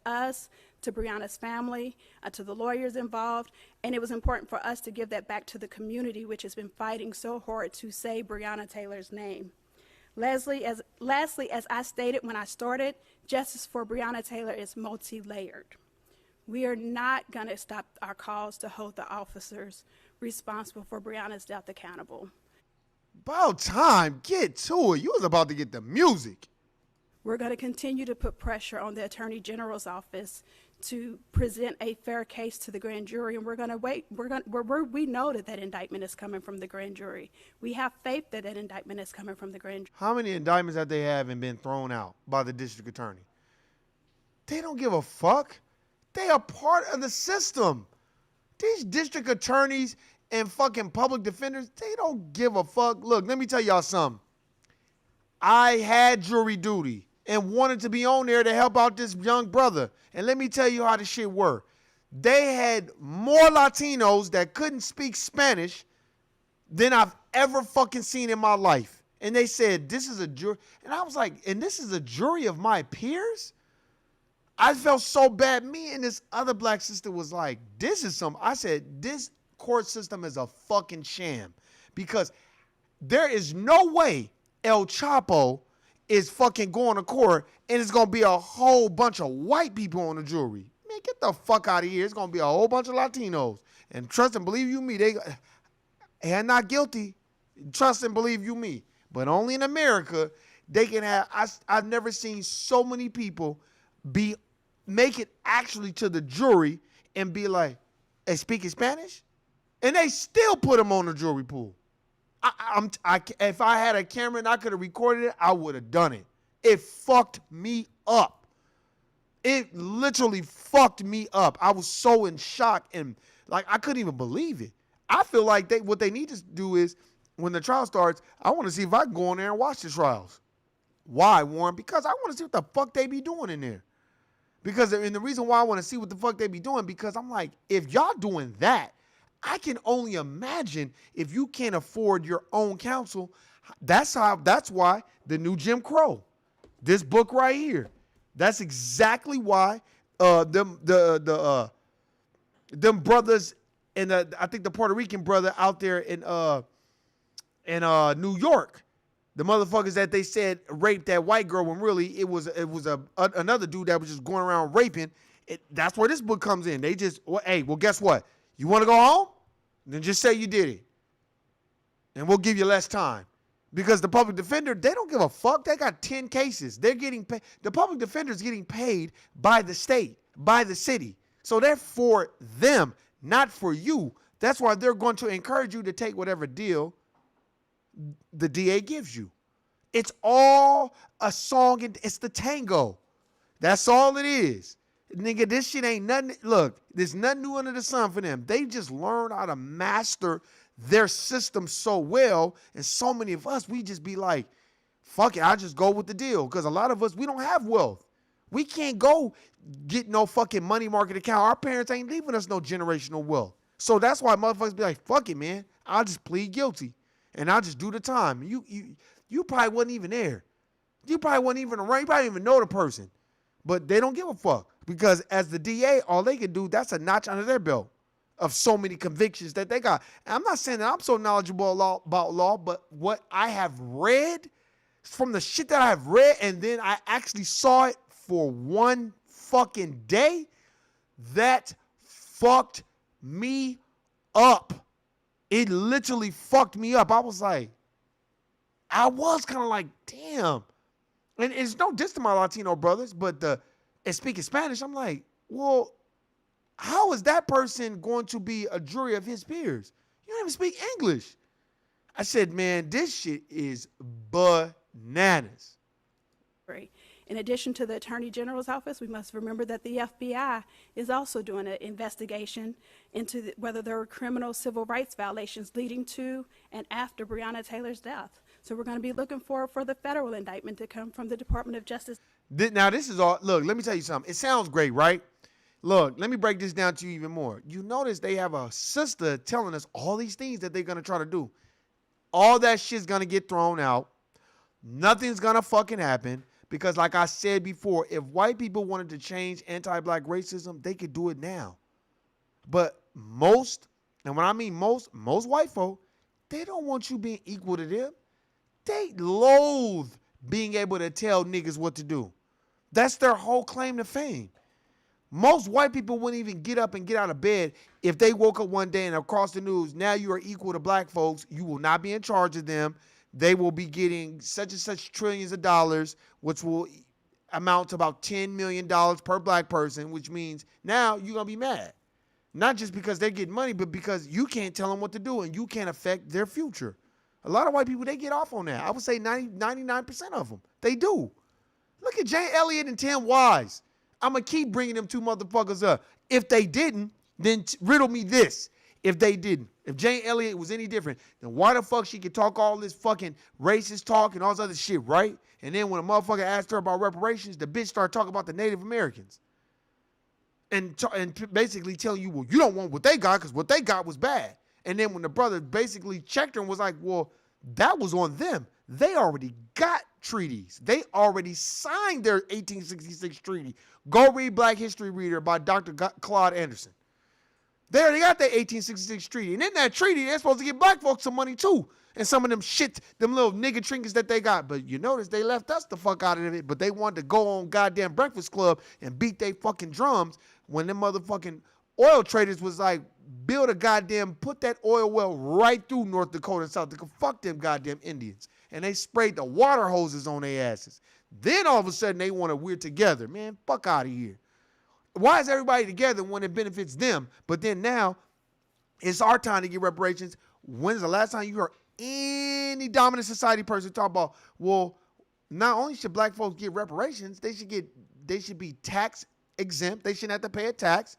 us, to Breonna's family, to the lawyers involved, and it was important for us to give that back to the community, which has been fighting so hard to say Breonna Taylor's name. Lastly, as I stated when I started, justice for Breonna Taylor is multi-layered. We are not going to stop our calls to hold the officers responsible for Breonna's death accountable. About time. Get to it. You was about to get the music. We're going to continue to put pressure on the Attorney General's office to present a fair case to the grand jury, and we're going to wait. We know that indictment is coming from the grand jury. We have faith that indictment is coming from the grand jury. How many indictments have they have and been thrown out by the district attorney? They don't give a fuck. They are part of the system. These district attorneys and fucking public defenders, they don't give a fuck. Look, let me tell y'all something. I had jury duty and wanted to be on there to help out this young brother. And let me tell you how the shit worked. They had more Latinos that couldn't speak Spanish than I've ever fucking seen in my life. And they said, this is a jury. And I was like, and this is a jury of my peers? I felt so bad. Me and this other black sister was like, this is some, I said, this court system is a fucking sham. Because there is no way El Chapo is fucking going to court and it's going to be a whole bunch of white people on the jury. Man, get the fuck out of here. It's going to be a whole bunch of Latinos. And trust and believe you me, they are not guilty. Trust and believe you me. But only in America, they can have, I've never seen so many people make it actually to the jury and be like, hey, speaking Spanish? And they still put them on the jury pool. If I had a camera and I could have recorded it, I would have done it. It fucked me up. It literally fucked me up. I was so in shock and like I couldn't even believe it. I feel like what they need to do is when the trial starts, I want to see if I can go in there and watch the trials. Why, Warren? Because I want to see what the fuck they be doing in there. And the reason why I want to see what the fuck they be doing, because I'm like, if y'all doing that, I can only imagine if you can't afford your own counsel. That's why the new Jim Crow, this book right here, that's exactly why them brothers and I think the Puerto Rican brother out there in New York, the motherfuckers that they said raped that white girl when really it was another dude that was just going around raping. That's where this book comes in. They just, well, guess what? You want to go home? Then just say you did it. And we'll give you less time. Because the public defender, they don't give a fuck. They got 10 cases. They're getting paid. The public defender is getting paid by the state, by the city. So they're for them, not for you. That's why they're going to encourage you to take whatever deal the DA gives you. It's all a song. It's the tango. That's all it is. Nigga, this shit ain't nothing. Look, there's nothing new under the sun for them. They just learned how to master their system so well. And so many of us, we just be like, fuck it, I'll just go with the deal. Because a lot of us, we don't have wealth. We can't go get no fucking money market account. Our parents ain't leaving us no generational wealth. So that's why motherfuckers be like, fuck it, man. I'll just plead guilty. And I'll just do the time. You probably wasn't even there. You probably wasn't even around. You probably didn't even know the person. But they don't give a fuck. Because as the DA, all they can do, that's a notch under their belt of so many convictions that they got. And I'm not saying that I'm so knowledgeable about law, but what I have read, from the shit that I have read, and then I actually saw it for one fucking day, that fucked me up. It literally fucked me up. I was kind of like, damn. And it's no diss to my Latino brothers, but and speaking Spanish, I'm like, well, how is that person going to be a jury of his peers? You don't even speak English. I said, man, this shit is bananas. In addition to the Attorney General's office, we must remember that the FBI is also doing an investigation into whether there were criminal civil rights violations leading to and after Breonna Taylor's death. So we're going to be looking for the federal indictment to come from the Department of Justice. Now, this is all, look, let me tell you something. It sounds great, right? Look, let me break this down to you even more. You notice they have a sister telling us all these things that they're going to try to do. All that shit's going to get thrown out. Nothing's going to fucking happen. Because like I said before, if white people wanted to change anti-black racism, they could do it now. But most, and when I mean most white folk, they don't want you being equal to them. They loathe being able to tell niggas what to do. That's their whole claim to fame. Most white people wouldn't even get up and get out of bed if they woke up one day and across the news, now you are equal to black folks. You will not be in charge of them. They will be getting such and such trillions of dollars, which will amount to about $10 million per black person, which means now you're going to be mad. Not just because they're getting money, but because you can't tell them what to do and you can't affect their future. A lot of white people, they get off on that. I would say 99% of them. They do. Look at Jane Elliott and Tim Wise. I'm going to keep bringing them two motherfuckers up. If they didn't, then riddle me this. If they didn't, if Jane Elliott was any different, then why the fuck she could talk all this fucking racist talk and all this other shit, right? And then when a motherfucker asked her about reparations, the bitch started talking about the Native Americans. And basically telling you, well, you don't want what they got because what they got was bad. And then when the brother basically checked her and was like, well, that was on them. They already got treaties. They already signed their 1866 treaty. Go read Black History Reader by Dr. Claude Anderson. They already got that 1866 treaty. And in that treaty, they're supposed to give black folks some money too. And some of them shit, them little nigga trinkets that they got. But you notice they left us the fuck out of it. But they wanted to go on goddamn Breakfast Club and beat they fucking drums when them motherfucking oil traders was like, build a goddamn, put that oil well right through North Dakota and South Dakota. Fuck them goddamn Indians. And they sprayed the water hoses on their asses. Then all of a sudden they want to, we're together. Man, fuck out of here. Why is everybody together when it benefits them? But then now it's our time to get reparations. When's the last time you heard any dominant society person talk about, well, not only should black folks get reparations, they should be tax exempt. They shouldn't have to pay a tax.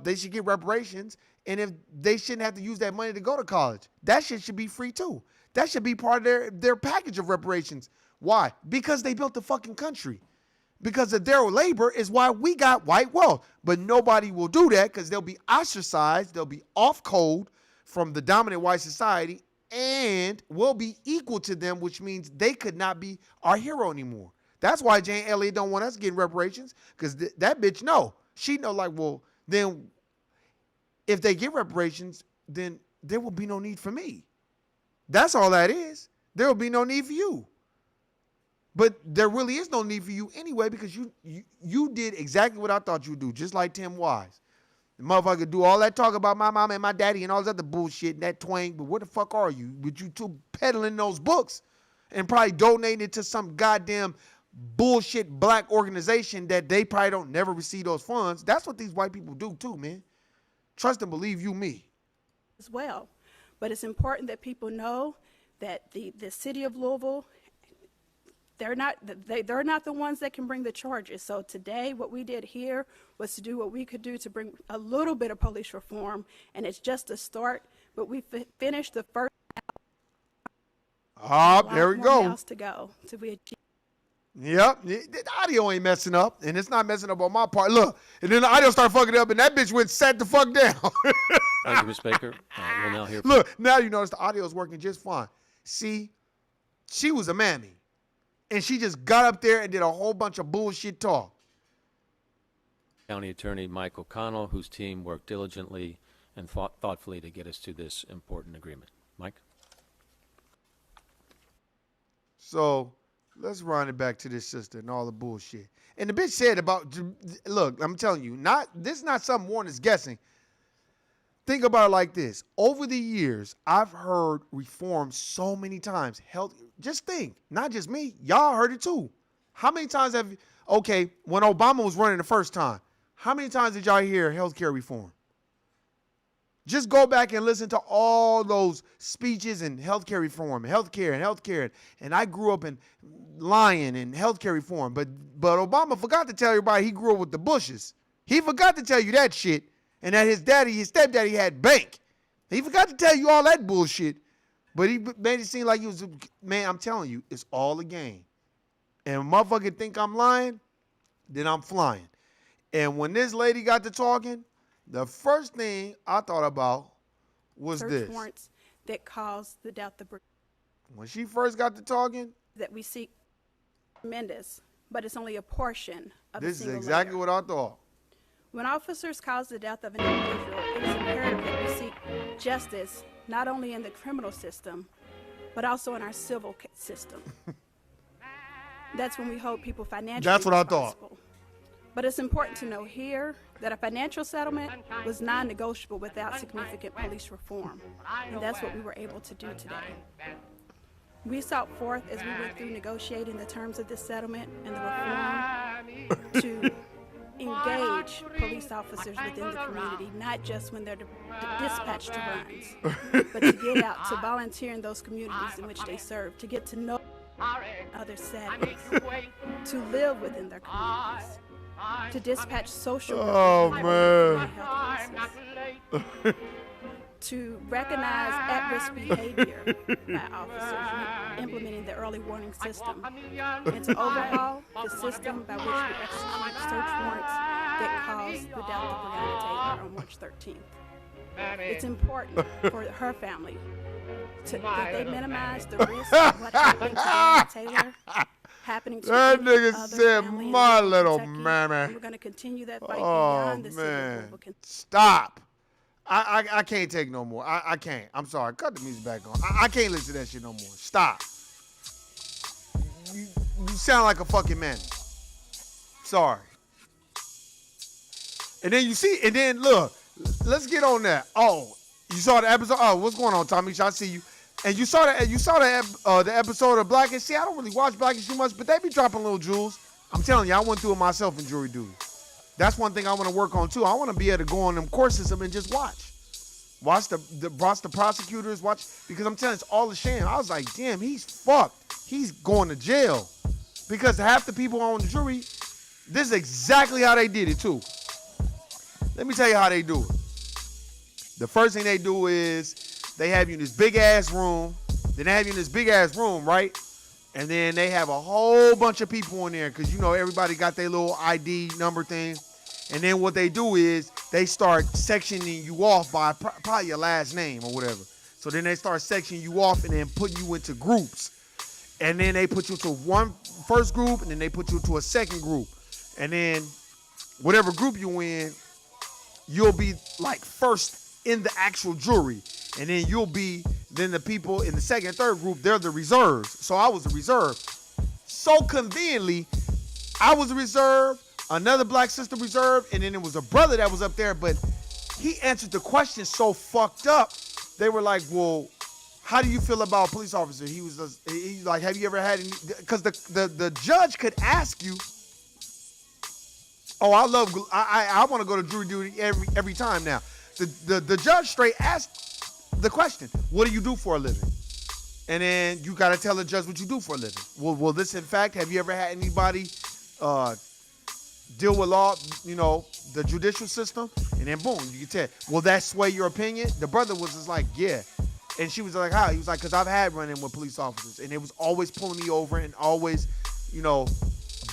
They should get reparations. And if they shouldn't have to use that money to go to college, that shit should be free too. That should be part of their package of reparations. Why? Because they built the fucking country. Because of their labor is why we got white wealth. But nobody will do that because they'll be ostracized. They'll be off code from the dominant white society and will be equal to them, which means they could not be our hero anymore. That's why Jane Elliott don't want us getting reparations, because that bitch know. She know, like, well, then if they get reparations, then there will be no need for me. That's all that is. There will be no need for you. But there really is no need for you anyway, because you did exactly what I thought you'd do, just like Tim Wise. The motherfucker do all that talk about my mom and my daddy and all this other bullshit and that twang, but where the fuck are you? But you two peddling those books and probably donating it to some goddamn bullshit black organization that they probably don't never receive those funds. That's what these white people do too, man. Trust and believe you me. As well. But it's important that people know that the city of Louisville, they're not the ones that can bring the charges. So today, what we did here was to do what we could do to bring a little bit of police reform, and it's just a start. But we finished the first. There we go. Miles to go to be achieved. Yep, the audio ain't messing up, and it's not messing up on my part. Look, and then the audio started fucking up, and that bitch went sat the fuck down. Thank you, Ms. Baker. We'll now hear. Look, now you notice the audio is working just fine. See, she was a mammy, and she just got up there and did a whole bunch of bullshit talk. County Attorney Mike O'Connell, whose team worked diligently and thoughtfully to get us to this important agreement. Mike? So Let's run it back to this sister and all the bullshit. And the bitch said about, look, I'm telling you, this is not something Warren is guessing. Think about it like this. Over the years, I've heard reform so many times. Just think, not just me. Y'all heard it too. How many times when Obama was running the first time, how many times did y'all hear healthcare reform? Just go back and listen to all those speeches and healthcare reform, healthcare. And I grew up in lying and healthcare reform. But Obama forgot to tell everybody he grew up with the Bushes. He forgot to tell you that shit. And that his stepdaddy had bank. He forgot to tell you all that bullshit. But he made it seem like he was, man, I'm telling you, it's all a game. And when motherfucker think I'm lying, then I'm flying. And when this lady got to talking, the first thing I thought about was Search this. warrants that caused the death of When she first got to talking, that we seek tremendous, but it's only a portion of this a is single exactly layer. what I thought. When officers cause the death of an individual, it is imperative that we seek justice not only in the criminal system, but also in our civil system. That's when we hold people financially That's what I thought. responsible. But it's important to know here that a financial settlement was non-negotiable without significant police reform, and that's what we were able to do today. We sought forth as we went through negotiating the terms of this settlement and the reform to engage police officers within the community, not just when they're dispatched to runs, but to get out, to volunteer in those communities in which they serve, to get to know other settings, to live within their communities, to dispatch social workers to recognize at-risk behavior by officers implementing the early warning system, and to overhaul the system by which we execute search warrants that caused the death of Breonna Taylor on March 13th. It's important for her family that they minimize the risk of what happened to Breonna Taylor happening to That any nigga other said, family in "My Kentucky, little and mammy." we're going to continue that fight Oh, beyond the civil man. war. Stop. I can't take no more. I can't. I'm sorry. Cut the music back on. I can't listen to that shit no more. Stop. You sound like a fucking man. Sorry. And then look, get on that. Oh, you saw the episode? Oh, what's going on, Tommy? I see you. And you saw the episode of Blackish. See, I don't really watch Blackish too much, but they be dropping little jewels. I'm telling you, I went through it myself in jury duty. That's one thing I want to work on too. I want to be able to go on them courses and just watch the prosecutors, because I'm telling you, it's all a shame. I was like, damn, he's fucked. He's going to jail, because half the people on the jury, this is exactly how they did it too. Let me tell you how they do it. The first thing they do is they have you in this big ass room. Right? And then they have a whole bunch of people in there, because everybody got their little ID number thing. And then what they do is they start sectioning you off by probably your last name or whatever. So then they start sectioning you off and then putting you into groups. And then they put you to one first group, and then they put you to a second group. And then whatever group you in, you'll be like first in the actual jury. And then then the people in the second and third group, they're the reserves. So I was a reserve. So conveniently, I was a reserve, another black sister reserve, and then there was a brother that was up there, but he answered the question so fucked up. They were like, well, how do you feel about police officer? He's like, have you ever had any, because the judge could ask you, oh, I want to go to jury duty every time now. The judge straight asked the question, what do you do for a living? And then you got to tell the judge what you do for a living. Well, this, in fact, have you ever had anybody deal with law, the judicial system? And then boom, you can tell. Will that sway your opinion? The brother was just like, yeah. And she was like, how? He was like, because I've had run-in with police officers, and it was always pulling me over and always,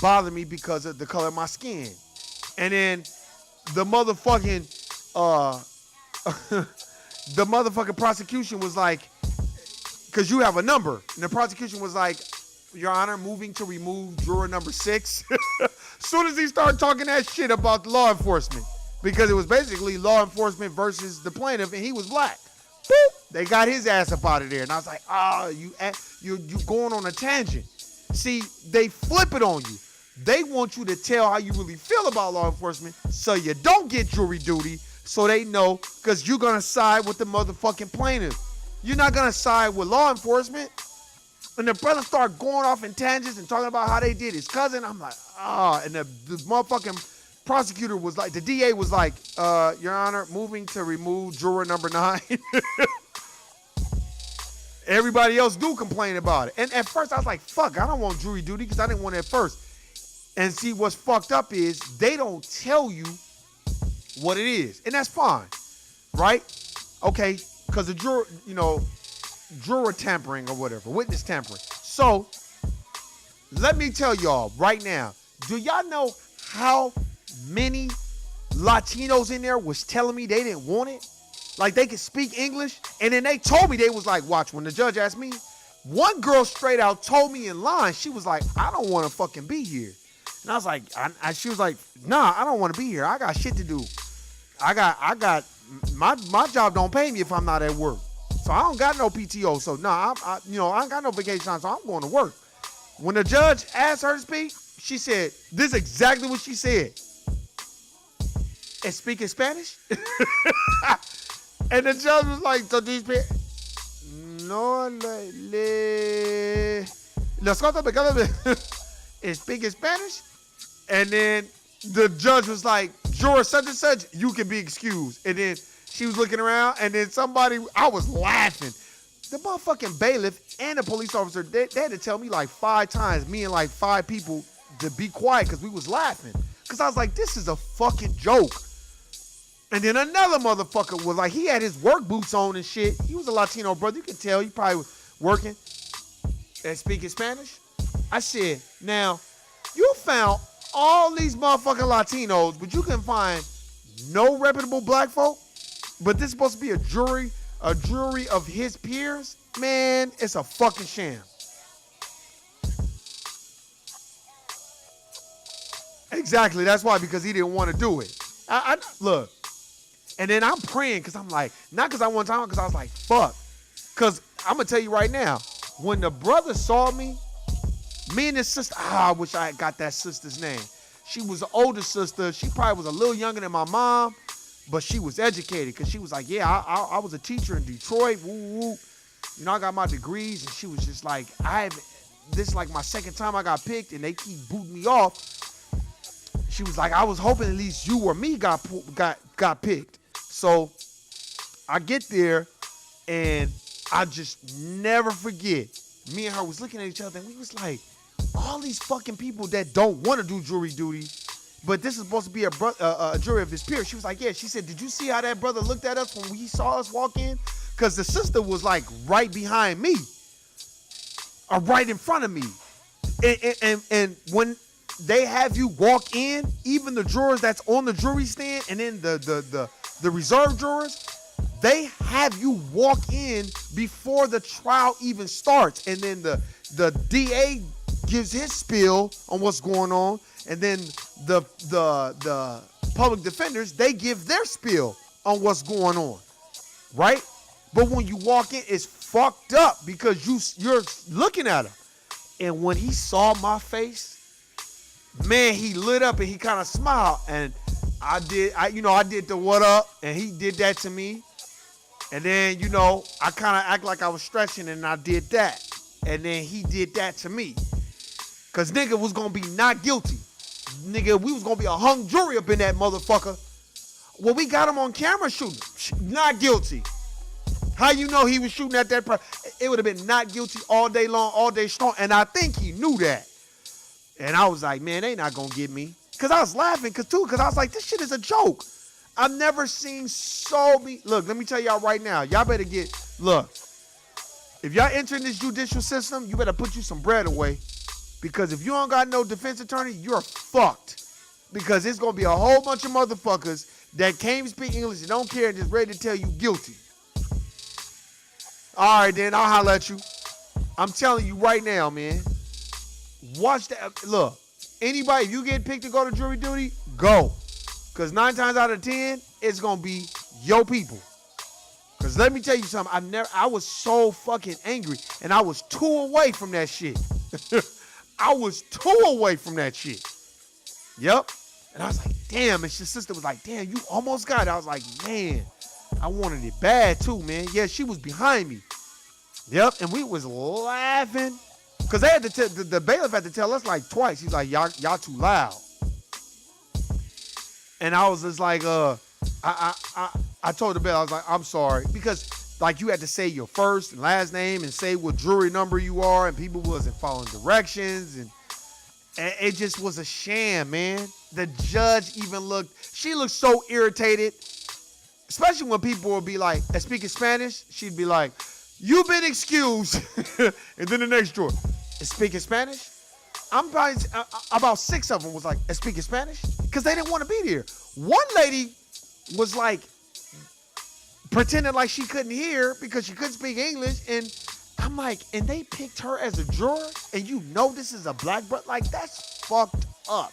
bothering me because of the color of my skin. And then the motherfucking prosecution was like, because you have a number. And the prosecution was like, Your Honor, moving to remove juror number 6. Soon as he started talking that shit about law enforcement, because it was basically law enforcement versus the plaintiff, and he was black. Boop, they got his ass up out of there. And I was like, you going on a tangent. See, they flip it on you. They want you to tell how you really feel about law enforcement so you don't get jury duty so they know, because you're going to side with the motherfucking plaintiff. You're not going to side with law enforcement. And the brother start going off in tangents and talking about how they did his cousin. I'm like, and the motherfucking prosecutor was like, the DA was like, Your Honor, moving to remove juror number 9. Everybody else do complain about it. And at first I was like, fuck, I don't want jury duty because I didn't want it at first. And see, what's fucked up is they don't tell you what it is. And that's fine, right? Okay, because the juror, juror tampering or whatever, witness tampering. So let me tell y'all right now, do y'all know how many Latinos in there was telling me they didn't want it? Like they could speak English. And then they told me, they was like, watch, when the judge asked me, one girl straight out told me in line, she was like, I don't want to fucking be here. And I was like, she was like, nah, I don't want to be here. I got shit to do. I got, my job don't pay me if I'm not at work. So I don't got no PTO. So nah, I ain't got no vacation time, so I'm going to work. When the judge asked her to speak, she said, this is exactly what she said. And speaking Spanish? And the judge was like, so these people, no las cosas pecadas speaking Spanish? And then the judge was like, juror such and such, you can be excused. And then she was looking around, and then I was laughing. The motherfucking bailiff and the police officer, they had to tell me like 5 times, me and like 5 people, to be quiet because we was laughing. Because I was like, this is a fucking joke. And then another motherfucker was like, he had his work boots on and shit. He was a Latino brother. You can tell he probably was working and speaking Spanish. I said, now, you found all these motherfucking Latinos, but you can find no reputable black folk? But this is supposed to be a jury of his peers? Man, it's a fucking sham. Exactly, that's why, because he didn't want to do it. Look. And then I'm praying because I'm like, not because I want time, because I was like, fuck. Because I'm going to tell you right now, when the brother saw me and his sister, I wish I had got that sister's name. She was an older sister. She probably was a little younger than my mom, but she was educated because she was like, yeah, I was a teacher in Detroit. Woo, woo. I got my degrees. And she was just like, this is like my second time I got picked and they keep booting me off. She was like, I was hoping at least you or me got picked. So I get there and I just never forget. Me and her was looking at each other and we was like, all these fucking people that don't want to do jury duty, but this is supposed to be a jury of his peers. She was like, yeah. She said, did you see how that brother looked at us when he saw us walk in? Because the sister was like right behind me or right in front of me. And when they have you walk in, even the jurors that's on the jury stand and then the reserve jurors, they have you walk in before the trial even starts. And then the DA gives his spiel on what's going on. And then the public defenders, they give their spiel on what's going on. Right? But when you walk in, it's fucked up because you're looking at him. And when he saw my face, man, he lit up and he kind of smiled. And I did the what up, and he did that to me. And then, I kind of act like I was stretching, and I did that. And then he did that to me. Because nigga was going to be not guilty. Nigga, we was going to be a hung jury up in that motherfucker. Well, we got him on camera shooting. Not guilty. How you know he was shooting at that person? It would have been not guilty all day long, all day strong. And I think he knew that. And I was like, man, they not going to get me. Because I was laughing, because I was like, this shit is a joke. I've never seen look, let me tell y'all right now. Y'all better look, if y'all entering this judicial system, you better put you some bread away. Because if you don't got no defense attorney, you're fucked. Because it's going to be a whole bunch of motherfuckers that can't even speak English and don't care and just ready to tell you guilty. All right, then, I'll holler at you. I'm telling you right now, man. Watch that. Look, anybody, if you get picked to go to jury duty, go. Because 9 times out of 10, it's going to be your people. Because let me tell you something. I was so fucking angry. And I was 2 away from that shit. I was 2 away from that shit. Yep. And I was like, damn. And his sister was like, damn, you almost got it. I was like, man, I wanted it bad too, man. Yeah, she was behind me. Yep. And we was laughing. Because they had to the bailiff had to tell us like twice. He's like, y'all too loud. And I was just like, I told the bailiff, I was like, I'm sorry. Because like you had to say your first and last name and say what jury number you are, and people wasn't following directions, and it just was a sham, man. The judge she looked so irritated, especially when people would be like, speaking Spanish, she'd be like, you've been excused. And then the next juror, speaking Spanish? I'm probably, about 6 of them was like, speaking Spanish? Because they didn't want to be there. One lady was like, pretending like she couldn't hear because she couldn't speak English. And I'm like, and they picked her as a juror, and you know this is a black brother? Like, that's fucked up.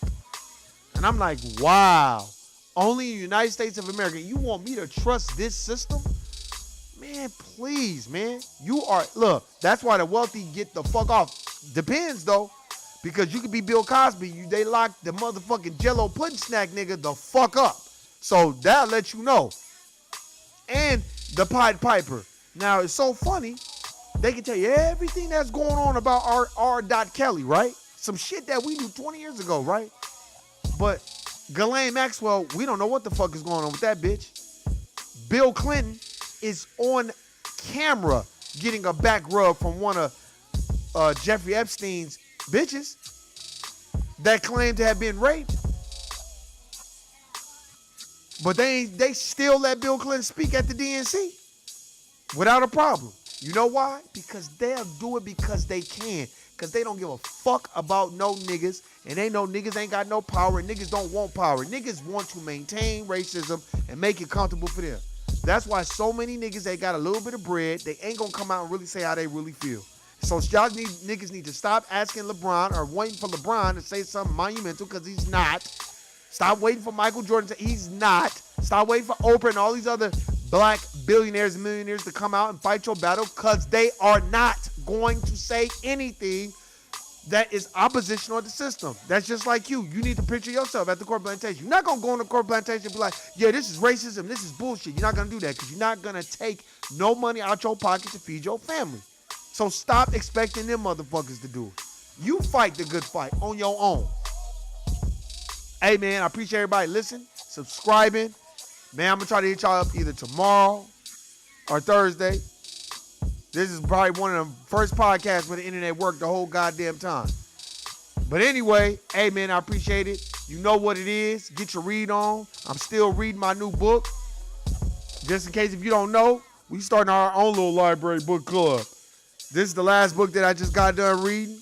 And I'm like, wow. Only in the United States of America, you want me to trust this system? Man, please, man. Look, that's why the wealthy get the fuck off. Depends, though. Because you could be Bill Cosby. They lock the motherfucking Jello pudding snack nigga the fuck up. So that'll let you know. And the Pied Piper. Now, it's so funny. They can tell you everything that's going on about R. Kelly, right? Some shit that we knew 20 years ago, right? But Ghislaine Maxwell, we don't know what the fuck is going on with that bitch. Bill Clinton is on camera getting a back rub from one of Jeffrey Epstein's bitches that claimed to have been raped. But they still let Bill Clinton speak at the DNC without a problem. You know why? Because they'll do it because they can. Because they don't give a fuck about no niggas. And they know niggas ain't got no power. And niggas don't want power. Niggas want to maintain racism and make it comfortable for them. That's why so many niggas, they got a little bit of bread. They ain't going to come out and really say how they really feel. So y'all niggas need to stop asking LeBron or waiting for LeBron to say something monumental because he's not. Stop waiting for Michael Jordan to, he's not. Stop waiting for Oprah and all these other black billionaires and millionaires to come out and fight your battle because they are not going to say anything that is oppositional to the system. That's just like you. You need to picture yourself at the court plantation. You're not going to go on the court plantation and be like, yeah, this is racism, this is bullshit. You're not going to do that because you're not going to take no money out your pocket to feed your family. So stop expecting them motherfuckers to do it. You fight the good fight on your own. Hey, man, I appreciate everybody listening, subscribing. Man, I'm going to try to hit y'all up either tomorrow or Thursday. This is probably one of the first podcasts where the internet worked the whole goddamn time. But anyway, hey, man, I appreciate it. You know what it is. Get your read on. I'm still reading my new book. Just in case if you don't know, we starting our own little library book club. This is the last book that I just got done reading.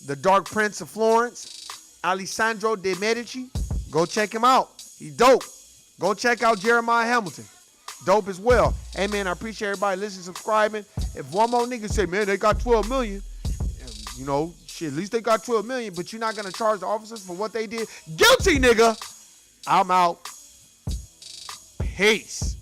The Dark Prince of Florence, Alessandro de Medici. Go check him out. He's dope. Go check out Jeremiah Hamilton. Dope as well. Hey, man, I appreciate everybody listening, subscribing. If one more nigga say, man, they got 12 million, you know, shit, at least they got 12 million, but you're not going to charge the officers for what they did. Guilty, nigga. I'm out. Peace.